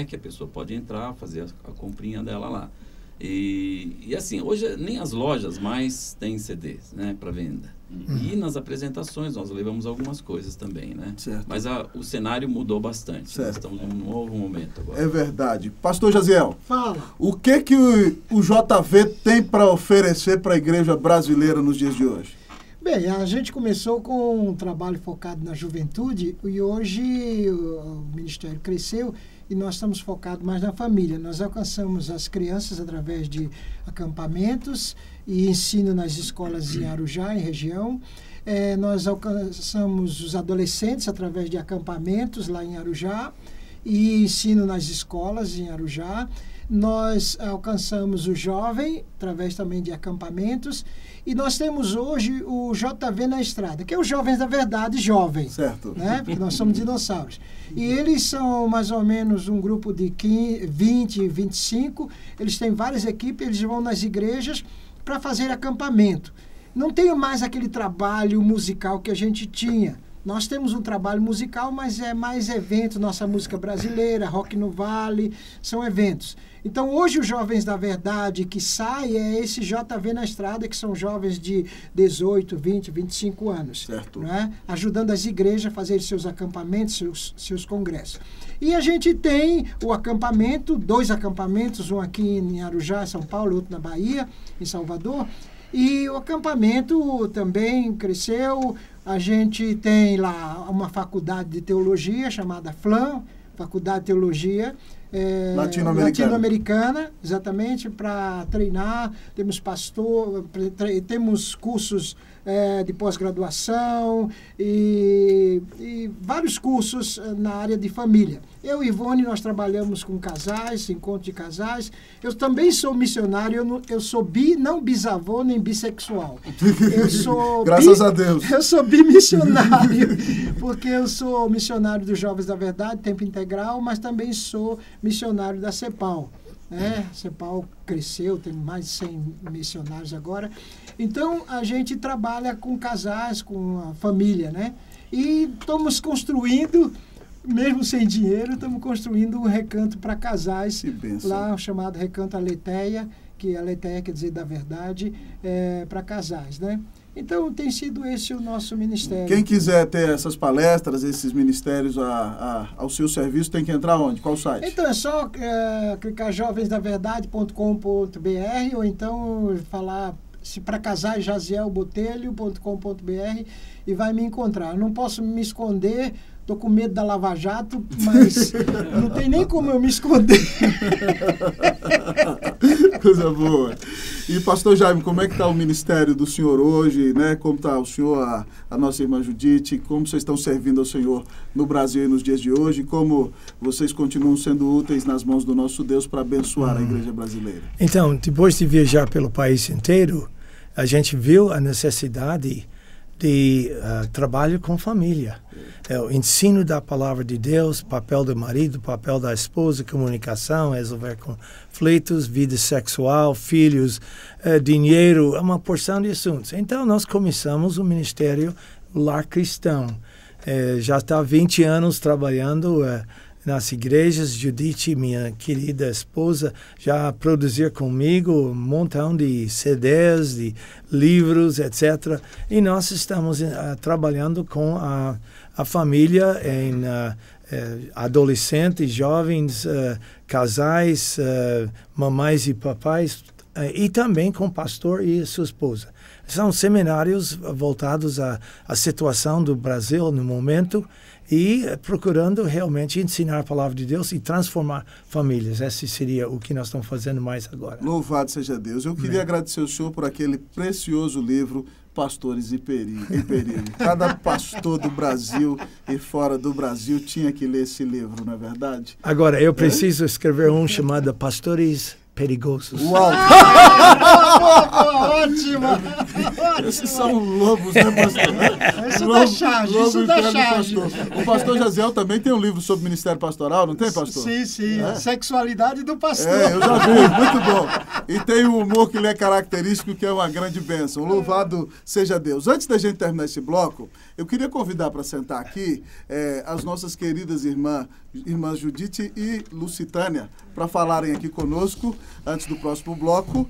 que a pessoa pode entrar, fazer a comprinha dela lá. E assim, hoje nem as lojas mais têm CDs, né, para venda. E nas apresentações nós levamos algumas coisas também, né? Certo. Mas o cenário mudou bastante. Certo. Nós estamos num novo momento agora. É verdade. Pastor Jaziel, Fala. o que o JV tem para oferecer para a igreja brasileira nos dias de hoje? Bem, a gente começou com um trabalho focado na juventude e hoje o ministério cresceu e nós estamos focados mais na família. Nós alcançamos as crianças através de acampamentos e ensino nas escolas em Arujá, em região. Nós alcançamos os adolescentes através de acampamentos lá em Arujá e ensino nas escolas em Arujá. Nós alcançamos o jovem através também de acampamentos. E nós temos hoje o JV na Estrada, que é os Jovens da Verdade jovem. Certo. Né? Porque nós somos dinossauros. E eles são mais ou menos um grupo de 20, 25. Eles têm várias equipes, eles vão nas igrejas para fazer acampamento. Não tem mais aquele trabalho musical que a gente tinha. Nós temos um trabalho musical, mas é mais evento, nossa música brasileira, Rock no Vale, são eventos. Então, hoje, os Jovens da Verdade que saem é esse JV na Estrada, que são jovens de 18, 20, 25 anos. Certo. Né? Ajudando as igrejas a fazer seus acampamentos, seus congressos. E a gente tem o acampamento, 2 acampamentos, um aqui em Arujá, São Paulo, outro na Bahia, em Salvador. E o acampamento também cresceu. A gente tem lá uma faculdade de teologia chamada FLAM, Faculdade de Teologia Latino-Americana, exatamente, para treinar. Temos temos cursos de pós-graduação e vários cursos na área de família. Eu e Ivone, nós trabalhamos com casais, encontro de casais. Eu também sou missionário, eu sou não bisavô nem bissexual. Eu sou Graças a Deus. Eu sou bimissionário, porque eu sou missionário dos Jovens da Verdade, tempo integral, mas também sou missionário da CEPAL. CEPAL cresceu, tem mais de 100 missionários agora. Então, a gente trabalha com casais, com a família, né? E estamos construindo, mesmo sem dinheiro, estamos construindo um recanto para casais, lá chamado Recanto Aletheia, que Aletheia quer dizer da verdade, para casais, né? Então, tem sido esse o nosso ministério. Quem quiser ter essas palestras, esses ministérios ao seu serviço, tem que entrar onde? Qual site? Então, é só clicar jovensdaverdade.com.br ou então falar para casais jazielbotelho.com.br e vai me encontrar. Eu não posso me esconder, estou com medo da Lava Jato, mas não tem nem como eu me esconder. Coisa boa. E, pastor Jaime, como é que está o ministério do senhor hoje, né? Como está o senhor, a nossa irmã Judite, como vocês estão servindo ao Senhor no Brasil e nos dias de hoje, como vocês continuam sendo úteis nas mãos do nosso Deus para abençoar a igreja brasileira? Então, depois de viajar pelo país inteiro, a gente viu a necessidade de trabalho com família. O ensino da palavra de Deus, papel do marido, papel da esposa, comunicação, resolver conflitos, vida sexual, filhos, dinheiro, uma porção de assuntos. Então, nós começamos o Ministério Lar Cristão. Já está há 20 anos trabalhando nas igrejas. Judite, minha querida esposa, já produziu comigo um montão de CDs, de livros, etc. E nós estamos trabalhando com a família em adolescentes, jovens, casais, mamães e papais, e também com o pastor e sua esposa. São seminários voltados à situação do Brasil no momento e procurando realmente ensinar a palavra de Deus e transformar famílias. Esse seria o que nós estamos fazendo mais agora. Louvado seja Deus. Eu queria agradecer ao senhor por aquele precioso livro, Pastores em Perigo. Cada pastor do Brasil e fora do Brasil tinha que ler esse livro, não é verdade? Agora, eu preciso escrever um chamado Pastores Perigosos. Uau! Ótima! Esses são lobos, né, pastor? Isso dá charge, isso dá charge. O pastor Jaziel também tem um livro sobre ministério pastoral, não tem, pastor? Sim. Sexualidade do pastor. Eu já vi, muito bom. E tem o humor que lhe é característico, que é uma grande bênção. Louvado seja Deus. Antes da gente terminar esse bloco, eu queria convidar para sentar aqui as nossas queridas irmãs Judite e Lucitânia, para falarem aqui conosco, antes do próximo bloco,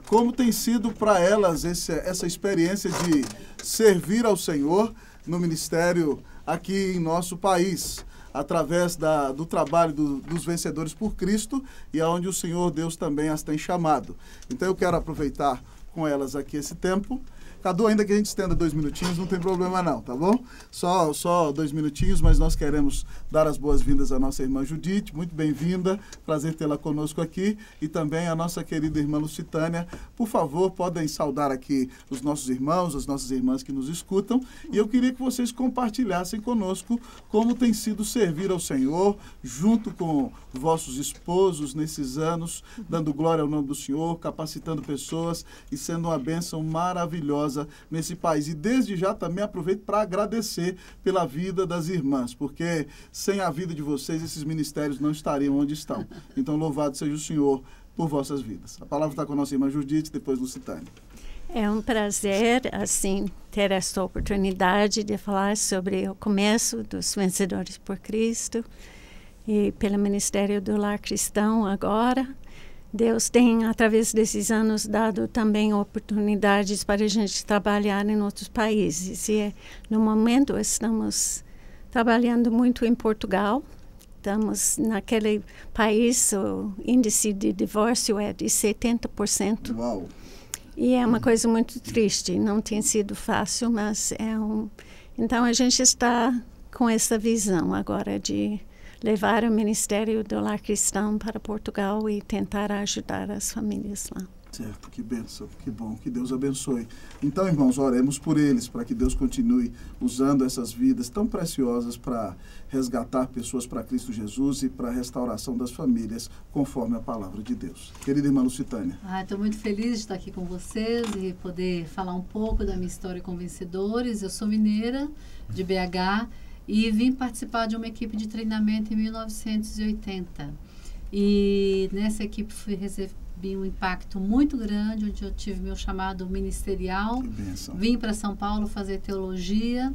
como tem sido para elas essa experiência de servir ao Senhor no ministério aqui em nosso país, através do trabalho dos vencedores por Cristo, e aonde o Senhor Deus também as tem chamado. Então eu quero aproveitar com elas aqui esse tempo. Cadu, ainda que a gente estenda 2 minutinhos, não tem problema não, tá bom? Só 2 minutinhos, mas nós queremos dar as boas-vindas à nossa irmã Judite, muito bem-vinda, prazer tê-la conosco aqui, e também a nossa querida irmã Lucitânia. Por favor, podem saudar aqui os nossos irmãos, as nossas irmãs que nos escutam, e eu queria que vocês compartilhassem conosco como tem sido servir ao Senhor, junto com vossos esposos nesses anos, dando glória ao nome do Senhor, capacitando pessoas e sendo uma bênção maravilhosa nesse país. E desde já também aproveito para agradecer pela vida das irmãs, porque sem a vida de vocês esses ministérios não estariam onde estão. Então louvado seja o Senhor por vossas vidas. A palavra está com a nossa irmã Judite, depois Lucitânia. É um prazer, assim, ter esta oportunidade de falar sobre o começo dos Vencedores por Cristo e pelo Ministério do Lar Cristão agora. Deus tem, através desses anos, dado também oportunidades para a gente trabalhar em outros países. E, no momento, estamos trabalhando muito em Portugal. Estamos naquele país, o índice de divórcio é de 70%. Uau! E é uma coisa muito triste. Não tem sido fácil, mas Então, a gente está com essa visão agora de levar o Ministério do Lar Cristão para Portugal e tentar ajudar as famílias lá. Certo, que bênção, que bom, que Deus abençoe. Então, irmãos, oremos por eles, para que Deus continue usando essas vidas tão preciosas para resgatar pessoas para Cristo Jesus e para a restauração das famílias, conforme a palavra de Deus. Querida irmã Lucitânia. Estou muito feliz de estar aqui com vocês e poder falar um pouco da minha história com vencedores. Eu sou mineira, de BH, e vim participar de uma equipe de treinamento em 1980. E nessa equipe recebi um impacto muito grande, onde eu tive meu chamado ministerial. Vim para São Paulo fazer teologia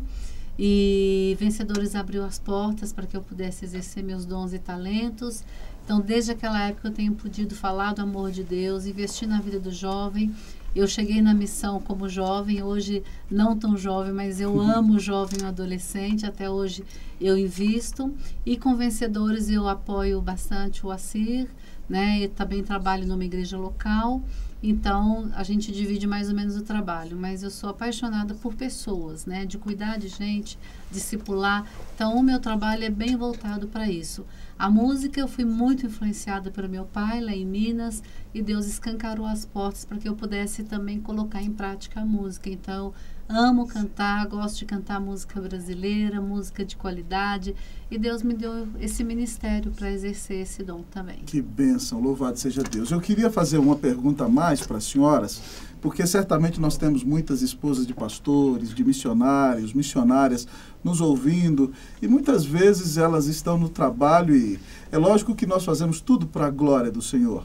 e Vencedores abriu as portas para que eu pudesse exercer meus dons e talentos. Então, desde aquela época eu tenho podido falar do amor de Deus, investir na vida do jovem. Eu cheguei na missão como jovem, hoje não tão jovem, mas eu amo o jovem e o adolescente, até hoje eu invisto. E com Vencedores eu apoio bastante o ACIR, né? Eu também trabalho numa igreja local, então a gente divide mais ou menos o trabalho. Mas eu sou apaixonada por pessoas, né? De cuidar de gente, discipular. Então o meu trabalho é bem voltado para isso. A música eu fui muito influenciada pelo meu pai lá em Minas, e Deus escancarou as portas para que eu pudesse também colocar em prática a música. Então, amo cantar, gosto de cantar música brasileira, música de qualidade, e Deus me deu esse ministério para exercer esse dom também. Que bênção, louvado seja Deus. Eu queria fazer uma pergunta a mais para as senhoras, porque certamente nós temos muitas esposas de pastores, de missionários, missionárias nos ouvindo, e muitas vezes elas estão no trabalho e é lógico que nós fazemos tudo para a glória do Senhor,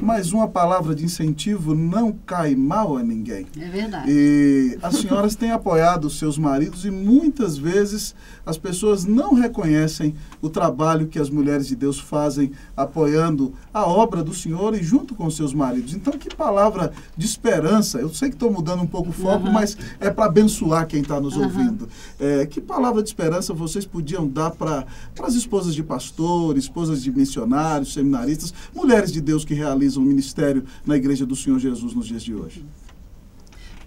mas uma palavra de incentivo não cai mal a ninguém. É verdade. E as senhoras têm apoiado os seus maridos e muitas vezes as pessoas não reconhecem o trabalho que as mulheres de Deus fazem apoiando a obra do Senhor e junto com os seus maridos. Então, que palavra de esperança. Eu sei que estou mudando um pouco o foco, mas é para abençoar quem está nos ouvindo. Que palavra de esperança vocês podiam dar para as esposas de pastores, esposas de missionários, seminaristas, mulheres de Deus que realizam o ministério na Igreja do Senhor Jesus nos dias de hoje?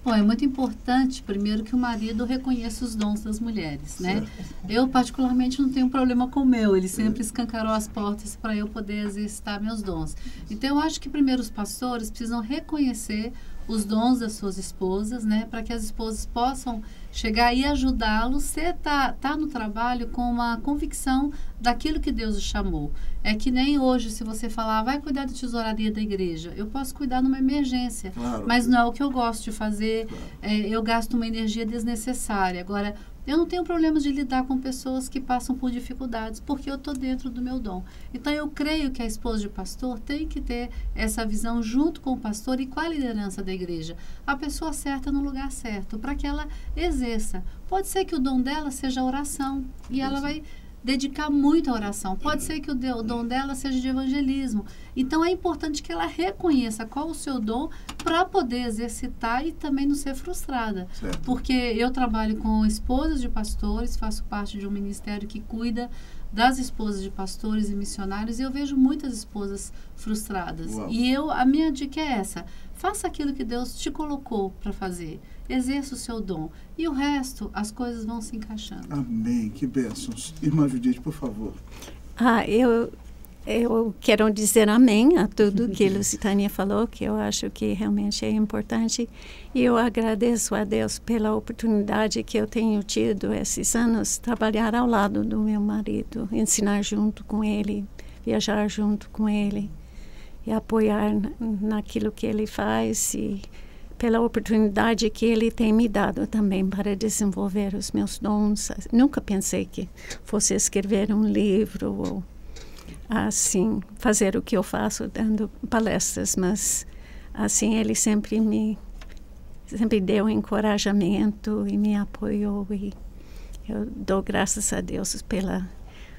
Bom, é muito importante, primeiro, que o marido reconheça os dons das mulheres, né? Eu, particularmente, não tenho problema com o meu. Ele sempre escancarou as portas para eu poder exercitar meus dons. Então, eu acho que, primeiro, os pastores precisam reconhecer os dons das suas esposas, né, para que as esposas possam chegar e ajudá-los. Você tá no trabalho com uma convicção daquilo que Deus o chamou. É que nem hoje, se você falar, vai cuidar da tesouraria da igreja. Eu posso cuidar numa emergência, Claro. mas não é o que eu gosto de fazer. Eu gasto uma energia desnecessária. Agora, eu não tenho problemas de lidar com pessoas que passam por dificuldades, porque eu estou dentro do meu dom. Então, eu creio que a esposa de pastor tem que ter essa visão junto com o pastor e com a liderança da igreja. A pessoa certa no lugar certo, para que ela exerça. Pode ser que o dom dela seja a oração, e ela vai dedicar muito à oração. Pode ser que o dom dela seja de evangelismo. Então, é importante que ela reconheça qual o seu dom para poder exercitar e também não ser frustrada. Certo. Porque eu trabalho com esposas de pastores, faço parte de um ministério que cuida das esposas de pastores e missionários, e eu vejo muitas esposas frustradas. Uau. E a minha dica é essa: faça aquilo que Deus te colocou para fazer. Exerça o seu dom. E o resto, as coisas vão se encaixando. Amém. Que bênçãos. Irmã Judite, por favor. Eu quero dizer amém a tudo que Lusitânia falou, que eu acho que realmente é importante. E eu agradeço a Deus pela oportunidade que eu tenho tido esses anos, trabalhar ao lado do meu marido, ensinar junto com ele, viajar junto com ele e apoiar naquilo que ele faz, e pela oportunidade que ele tem me dado também para desenvolver os meus dons. Nunca pensei que fosse escrever um livro ou assim fazer o que eu faço dando palestras, mas assim ele sempre deu encorajamento e me apoiou, e eu dou graças a Deus pela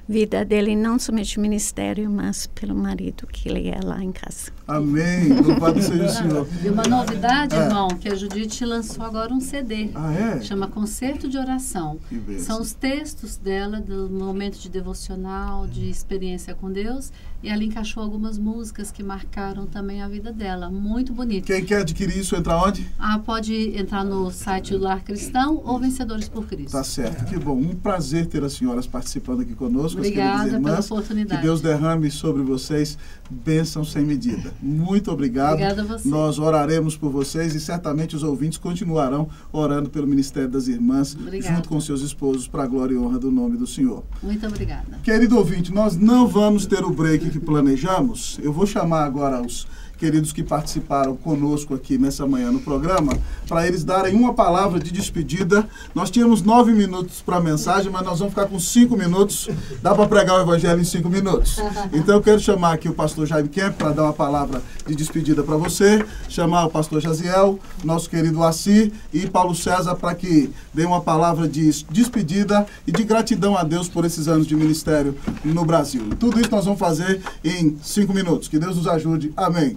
vida dele, não somente no ministério, mas pelo marido que ele é lá em casa. Amém. Louvado seja o Senhor. E uma novidade, irmão, que a Judite lançou agora um CD. Ah, é? Chama Concerto de Oração. Que bênção. São os textos dela, do momento de devocional, de experiência com Deus. E ela encaixou algumas músicas que marcaram também a vida dela. Muito bonito. Quem quer adquirir isso, entra onde? Pode entrar no site do Lar Cristão ou Vencedores por Cristo. Tá certo. Que bom. Um prazer ter as senhoras participando aqui conosco. Obrigada as queridas irmãs. pela oportunidade. Que Deus derrame sobre vocês bênçãos sem medida. Muito obrigado. Obrigada a você. Nós oraremos por vocês e certamente os ouvintes continuarão orando pelo Ministério das Irmãs, Obrigada. junto com seus esposos, para a glória e honra do nome do Senhor. Muito obrigada. Querido ouvinte, nós não vamos ter o break que planejamos. Eu vou chamar agora os queridos que participaram conosco aqui nessa manhã no programa, para eles darem uma palavra de despedida. Nós tínhamos 9 minutos para a mensagem, mas nós vamos ficar com 5 minutos. Dá para pregar o evangelho em 5 minutos. Então eu quero chamar aqui o pastor Jaime Kemp para dar uma palavra de despedida para você, chamar o pastor Jaziel, nosso querido Assi e Paulo César para que dê uma palavra de despedida e de gratidão a Deus por esses anos de ministério no Brasil. Tudo isso nós vamos fazer em 5 minutos. Que Deus nos ajude. Amém.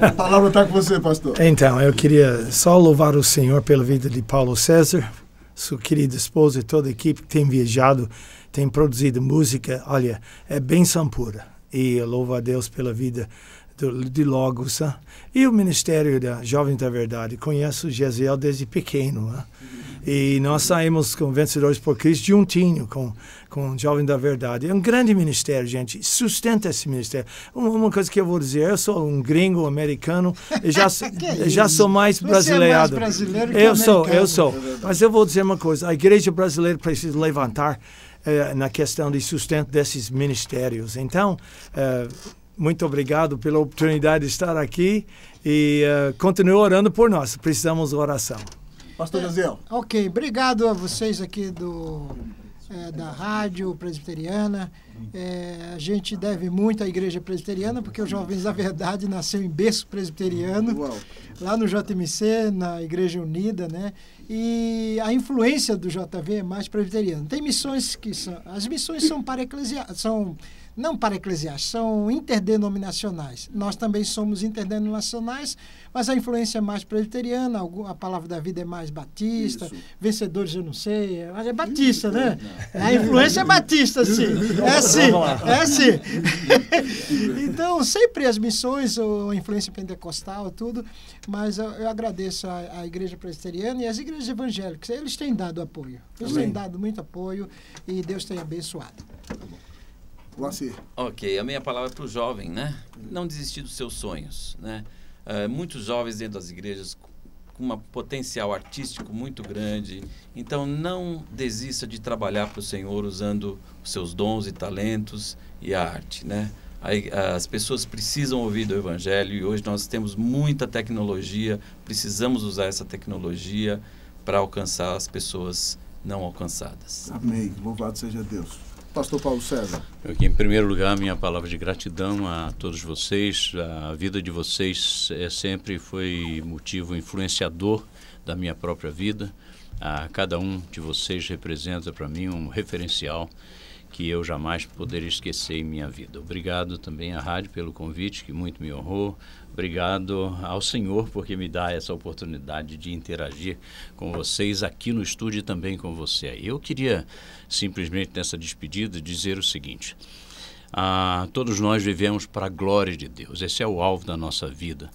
A palavra está com você, pastor. Então, eu queria só louvar o Senhor pela vida de Paulo César, sua querida esposa e toda a equipe que tem viajado, tem produzido música. Olha, é bênção pura. E eu louvo a Deus pela vida de Logos. E o Ministério da Jovens da Verdade. Conheço o Gesiel desde pequeno. E nós saímos com Vencedores por Cristo juntinho com Jovem da Verdade. É um grande ministério, gente. Sustenta esse ministério. Uma coisa que eu vou dizer, eu sou um gringo americano, eu já sou mais brasileirado. Você é mais brasileiro que eu americano. sou. Mas eu vou dizer uma coisa, a igreja brasileira precisa levantar na questão de sustento desses ministérios. Então, muito obrigado pela oportunidade de estar aqui e continue orando por nós. Precisamos de oração. Pastor Jaziel. Ok, obrigado a vocês aqui da Rádio Presbiteriana. A gente deve muito à Igreja Presbiteriana, porque os Jovens da Verdade nasceu em berço presbiteriano, Uau. lá no JMC, na Igreja Unida, né? E a influência do JV é mais presbiteriana. Tem missões que são... As missões são para não para eclesiásticos, são interdenominacionais. Nós também somos interdenominacionais, mas a influência é mais presbiteriana, a Palavra da Vida é mais batista, Isso. Vencedores eu não sei, mas é batista, né? A influência é batista, sim. É sim. Então, sempre as missões, a influência pentecostal, tudo, mas eu agradeço à Igreja Presbiteriana e às igrejas evangélicas. Eles têm dado apoio. Eles têm dado muito apoio e Deus tem abençoado. Ok, a minha palavra é para o jovem, né? Não desistir dos seus sonhos, né? Muitos jovens dentro das igrejas com um potencial artístico muito grande. Então, não desista de trabalhar para o Senhor usando os seus dons e talentos e a arte, né? As pessoas precisam ouvir do Evangelho e hoje nós temos muita tecnologia, precisamos usar essa tecnologia para alcançar as pessoas não alcançadas. Amém. Louvado seja Deus. Pastor Paulo César. Aqui, em primeiro lugar, minha palavra de gratidão a todos vocês. A vida de vocês sempre foi motivo influenciador da minha própria vida. Cada um de vocês representa para mim um referencial que eu jamais poderia esquecer em minha vida. Obrigado também à rádio pelo convite, que muito me honrou. Obrigado ao Senhor porque me dá essa oportunidade de interagir com vocês aqui no estúdio e também com você. Eu queria simplesmente nessa despedida dizer o seguinte: todos nós vivemos para a glória de Deus. Esse é o alvo da nossa vida.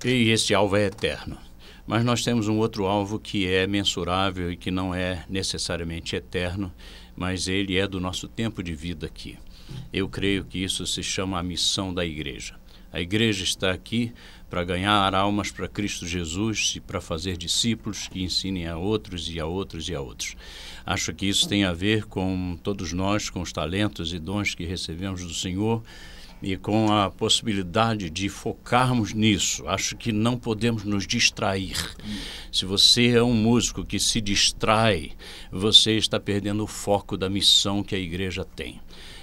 E esse alvo é eterno. Mas nós temos um outro alvo que é mensurável e que não é necessariamente eterno, mas ele é do nosso tempo de vida aqui. Eu creio que isso se chama a missão da igreja. A igreja está aqui para ganhar almas para Cristo Jesus e para fazer discípulos que ensinem a outros e a outros e a outros. Acho que isso tem a ver com todos nós, com os talentos e dons que recebemos do Senhor, e com a possibilidade de focarmos nisso. Acho que não podemos nos distrair. Se você é um músico que se distrai, você está perdendo o foco da missão que a igreja tem.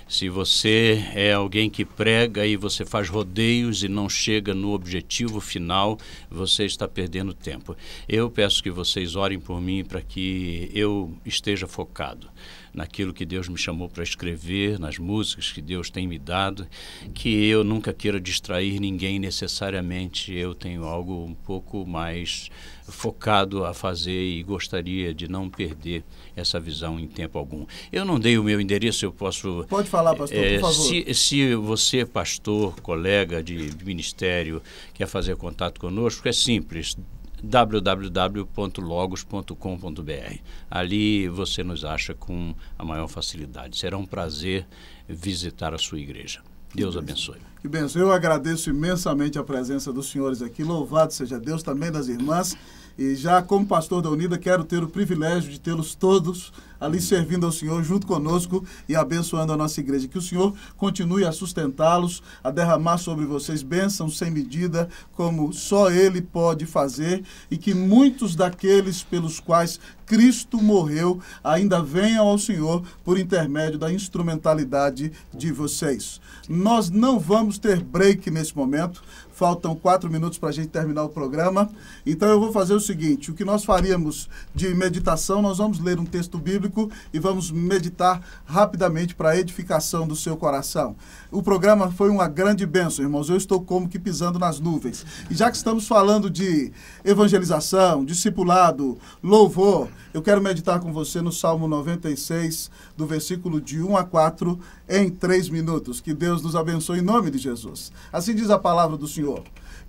Se você é alguém que prega e você faz rodeios e não chega no objetivo final, você está perdendo tempo. Eu peço que vocês orem por mim para que eu esteja focado naquilo que Deus me chamou para escrever, nas músicas que Deus tem me dado, que eu nunca queira distrair ninguém necessariamente. Eu tenho algo um pouco mais focado a fazer e gostaria de não perder essa visão em tempo algum. Eu não dei o meu endereço, eu posso... Pode falar, pastor, por favor. Se você, pastor, colega de ministério, quer fazer contato conosco, é simples: www.logos.com.br. Ali você nos acha com a maior facilidade. Será um prazer visitar a sua igreja. Deus abençoe. Que bênção. Eu agradeço imensamente a presença dos senhores aqui. Louvado seja Deus, também das irmãs. E já como pastor da Unida, quero ter o privilégio de tê-los todos ali servindo ao Senhor junto conosco e abençoando a nossa igreja. Que o Senhor continue a sustentá-los, a derramar sobre vocês bênçãos sem medida, como só Ele pode fazer, e que muitos daqueles pelos quais Cristo morreu ainda venham ao Senhor por intermédio da instrumentalidade de vocês. Nós não vamos ter break nesse momento. Faltam 4 minutos para a gente terminar o programa. Então eu vou fazer o seguinte: o que nós faríamos de meditação, nós vamos ler um texto bíblico e vamos meditar rapidamente para a edificação do seu coração. O programa foi uma grande bênção, irmãos. Eu estou como que pisando nas nuvens. E já que estamos falando de evangelização, discipulado, louvor, eu quero meditar com você no Salmo 96, do versículo de 1 a 4, em 3 minutos. Que Deus nos abençoe em nome de Jesus. Assim diz a palavra do Senhor.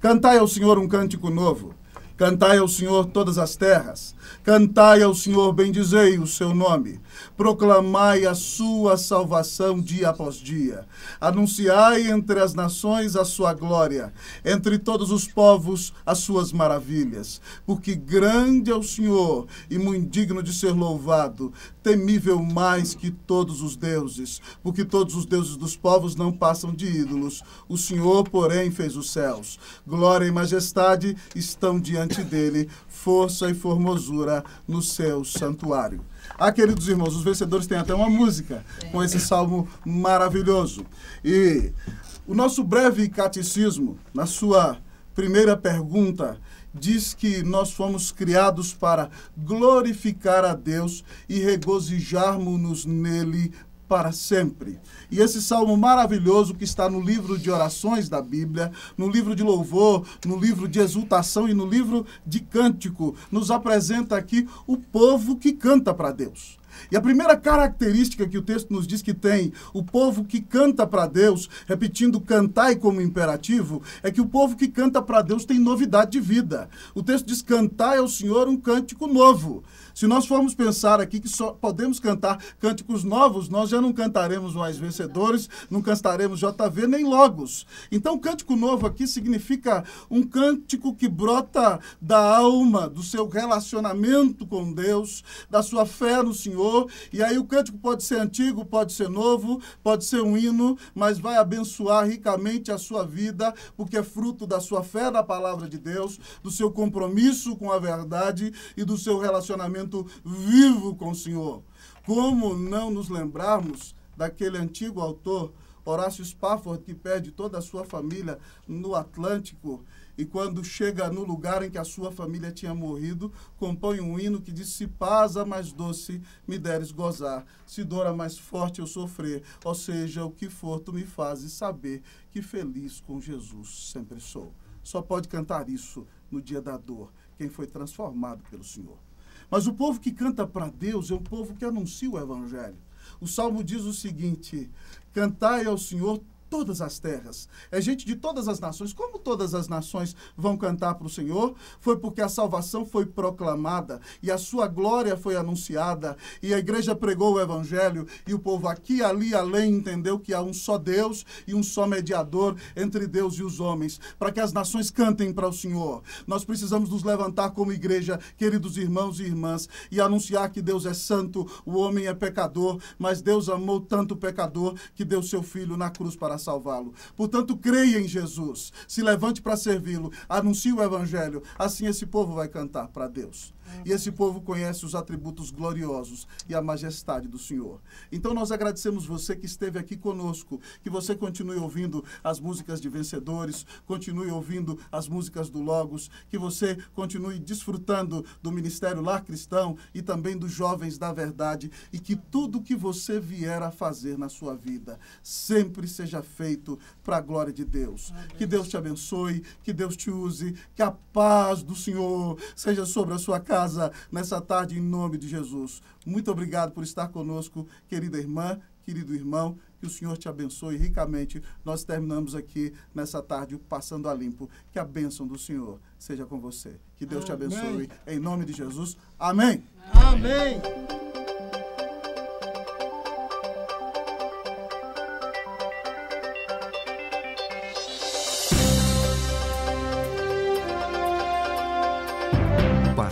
Cantai ao Senhor um cântico novo. Cantai ao Senhor todas as terras. Cantai ao Senhor, bendizei o seu nome. Proclamai a sua salvação dia após dia. Anunciai entre as nações a sua glória, entre todos os povos as suas maravilhas. Porque grande é o Senhor e muito digno de ser louvado, temível mais que todos os deuses. Porque todos os deuses dos povos não passam de ídolos. O Senhor, porém, fez os céus. Glória e majestade estão diante dele, força e formosura no seu santuário. Queridos irmãos, os vencedores têm até uma música com esse salmo maravilhoso. E o nosso breve catecismo, na sua primeira pergunta, diz que nós fomos criados para glorificar a Deus e regozijarmos-nos nele para sempre. E esse salmo maravilhoso que está no livro de orações da Bíblia, no livro de louvor, no livro de exultação e no livro de cântico, nos apresenta aqui o povo que canta para Deus. E a primeira característica que o texto nos diz que tem o povo que canta para Deus, repetindo cantai como imperativo, é que o povo que canta para Deus tem novidade de vida. O texto diz cantai ao Senhor um cântico novo. Se nós formos pensar aqui que só podemos cantar cânticos novos, nós já não cantaremos mais Vencedores, não cantaremos JV nem Logos. Então, cântico novo aqui significa um cântico que brota da alma, do seu relacionamento com Deus, da sua fé no Senhor. E aí o cântico pode ser antigo, pode ser novo, pode ser um hino, mas vai abençoar ricamente a sua vida, porque é fruto da sua fé na palavra de Deus, do seu compromisso com a verdade e do seu relacionamento vivo com o Senhor. Como não nos lembrarmos daquele antigo autor, Horácio Spafford, que perde toda a sua família no Atlântico, e quando chega no lugar em que a sua família tinha morrido, compõe um hino que diz: se paz a mais doce me deres gozar, se dor a mais forte eu sofrer, ou seja, o que for tu me fazes saber que feliz com Jesus sempre sou. Só pode cantar isso no dia da dor quem foi transformado pelo Senhor. Mas o povo que canta para Deus é um povo que anuncia o Evangelho. O Salmo diz o seguinte: cantai ao Senhor todas as terras. É gente de todas as nações. Como todas as nações vão cantar para o Senhor? Foi porque a salvação foi proclamada e a sua glória foi anunciada e a igreja pregou o Evangelho e o povo aqui, ali e além entendeu que há um só Deus e um só mediador entre Deus e os homens, para que as nações cantem para o Senhor. Nós precisamos nos levantar como igreja, queridos irmãos e irmãs, e anunciar que Deus é santo, o homem é pecador, mas Deus amou tanto o pecador que deu seu Filho na cruz para salvá-lo. Portanto, creia em Jesus, se levante para servi-lo, anuncie o Evangelho, assim esse povo vai cantar para Deus. E esse povo conhece os atributos gloriosos e a majestade do Senhor. Então nós agradecemos você que esteve aqui conosco, que você continue ouvindo as músicas de Vencedores, continue ouvindo as músicas do Logos, que você continue desfrutando do Ministério Lar Cristão e também dos Jovens da Verdade, e que tudo que você vier a fazer na sua vida sempre seja feito para a glória de Deus. Amém. Que Deus te abençoe, que Deus te use, que a paz do Senhor seja sobre a sua casa nessa tarde, em nome de Jesus. Muito obrigado por estar conosco, querida irmã, querido irmão, que o Senhor te abençoe ricamente. Nós terminamos aqui nessa tarde Passando a Limpo. Que a bênção do Senhor seja com você. Que Deus te abençoe, em nome de Jesus. Amém. Amém.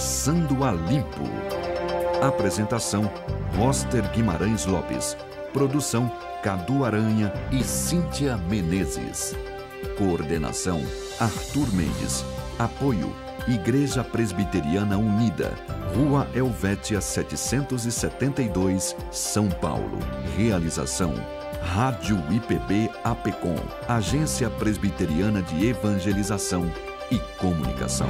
Passando a Limpo. Apresentação: Roster Guimarães Lopes. Produção: Cadu Aranha e Cíntia Menezes. Coordenação: Arthur Mendes. Apoio: Igreja Presbiteriana Unida, Rua Helvétia 772, São Paulo. Realização: Rádio IPB APECOM, Agência Presbiteriana de Evangelização e Comunicação.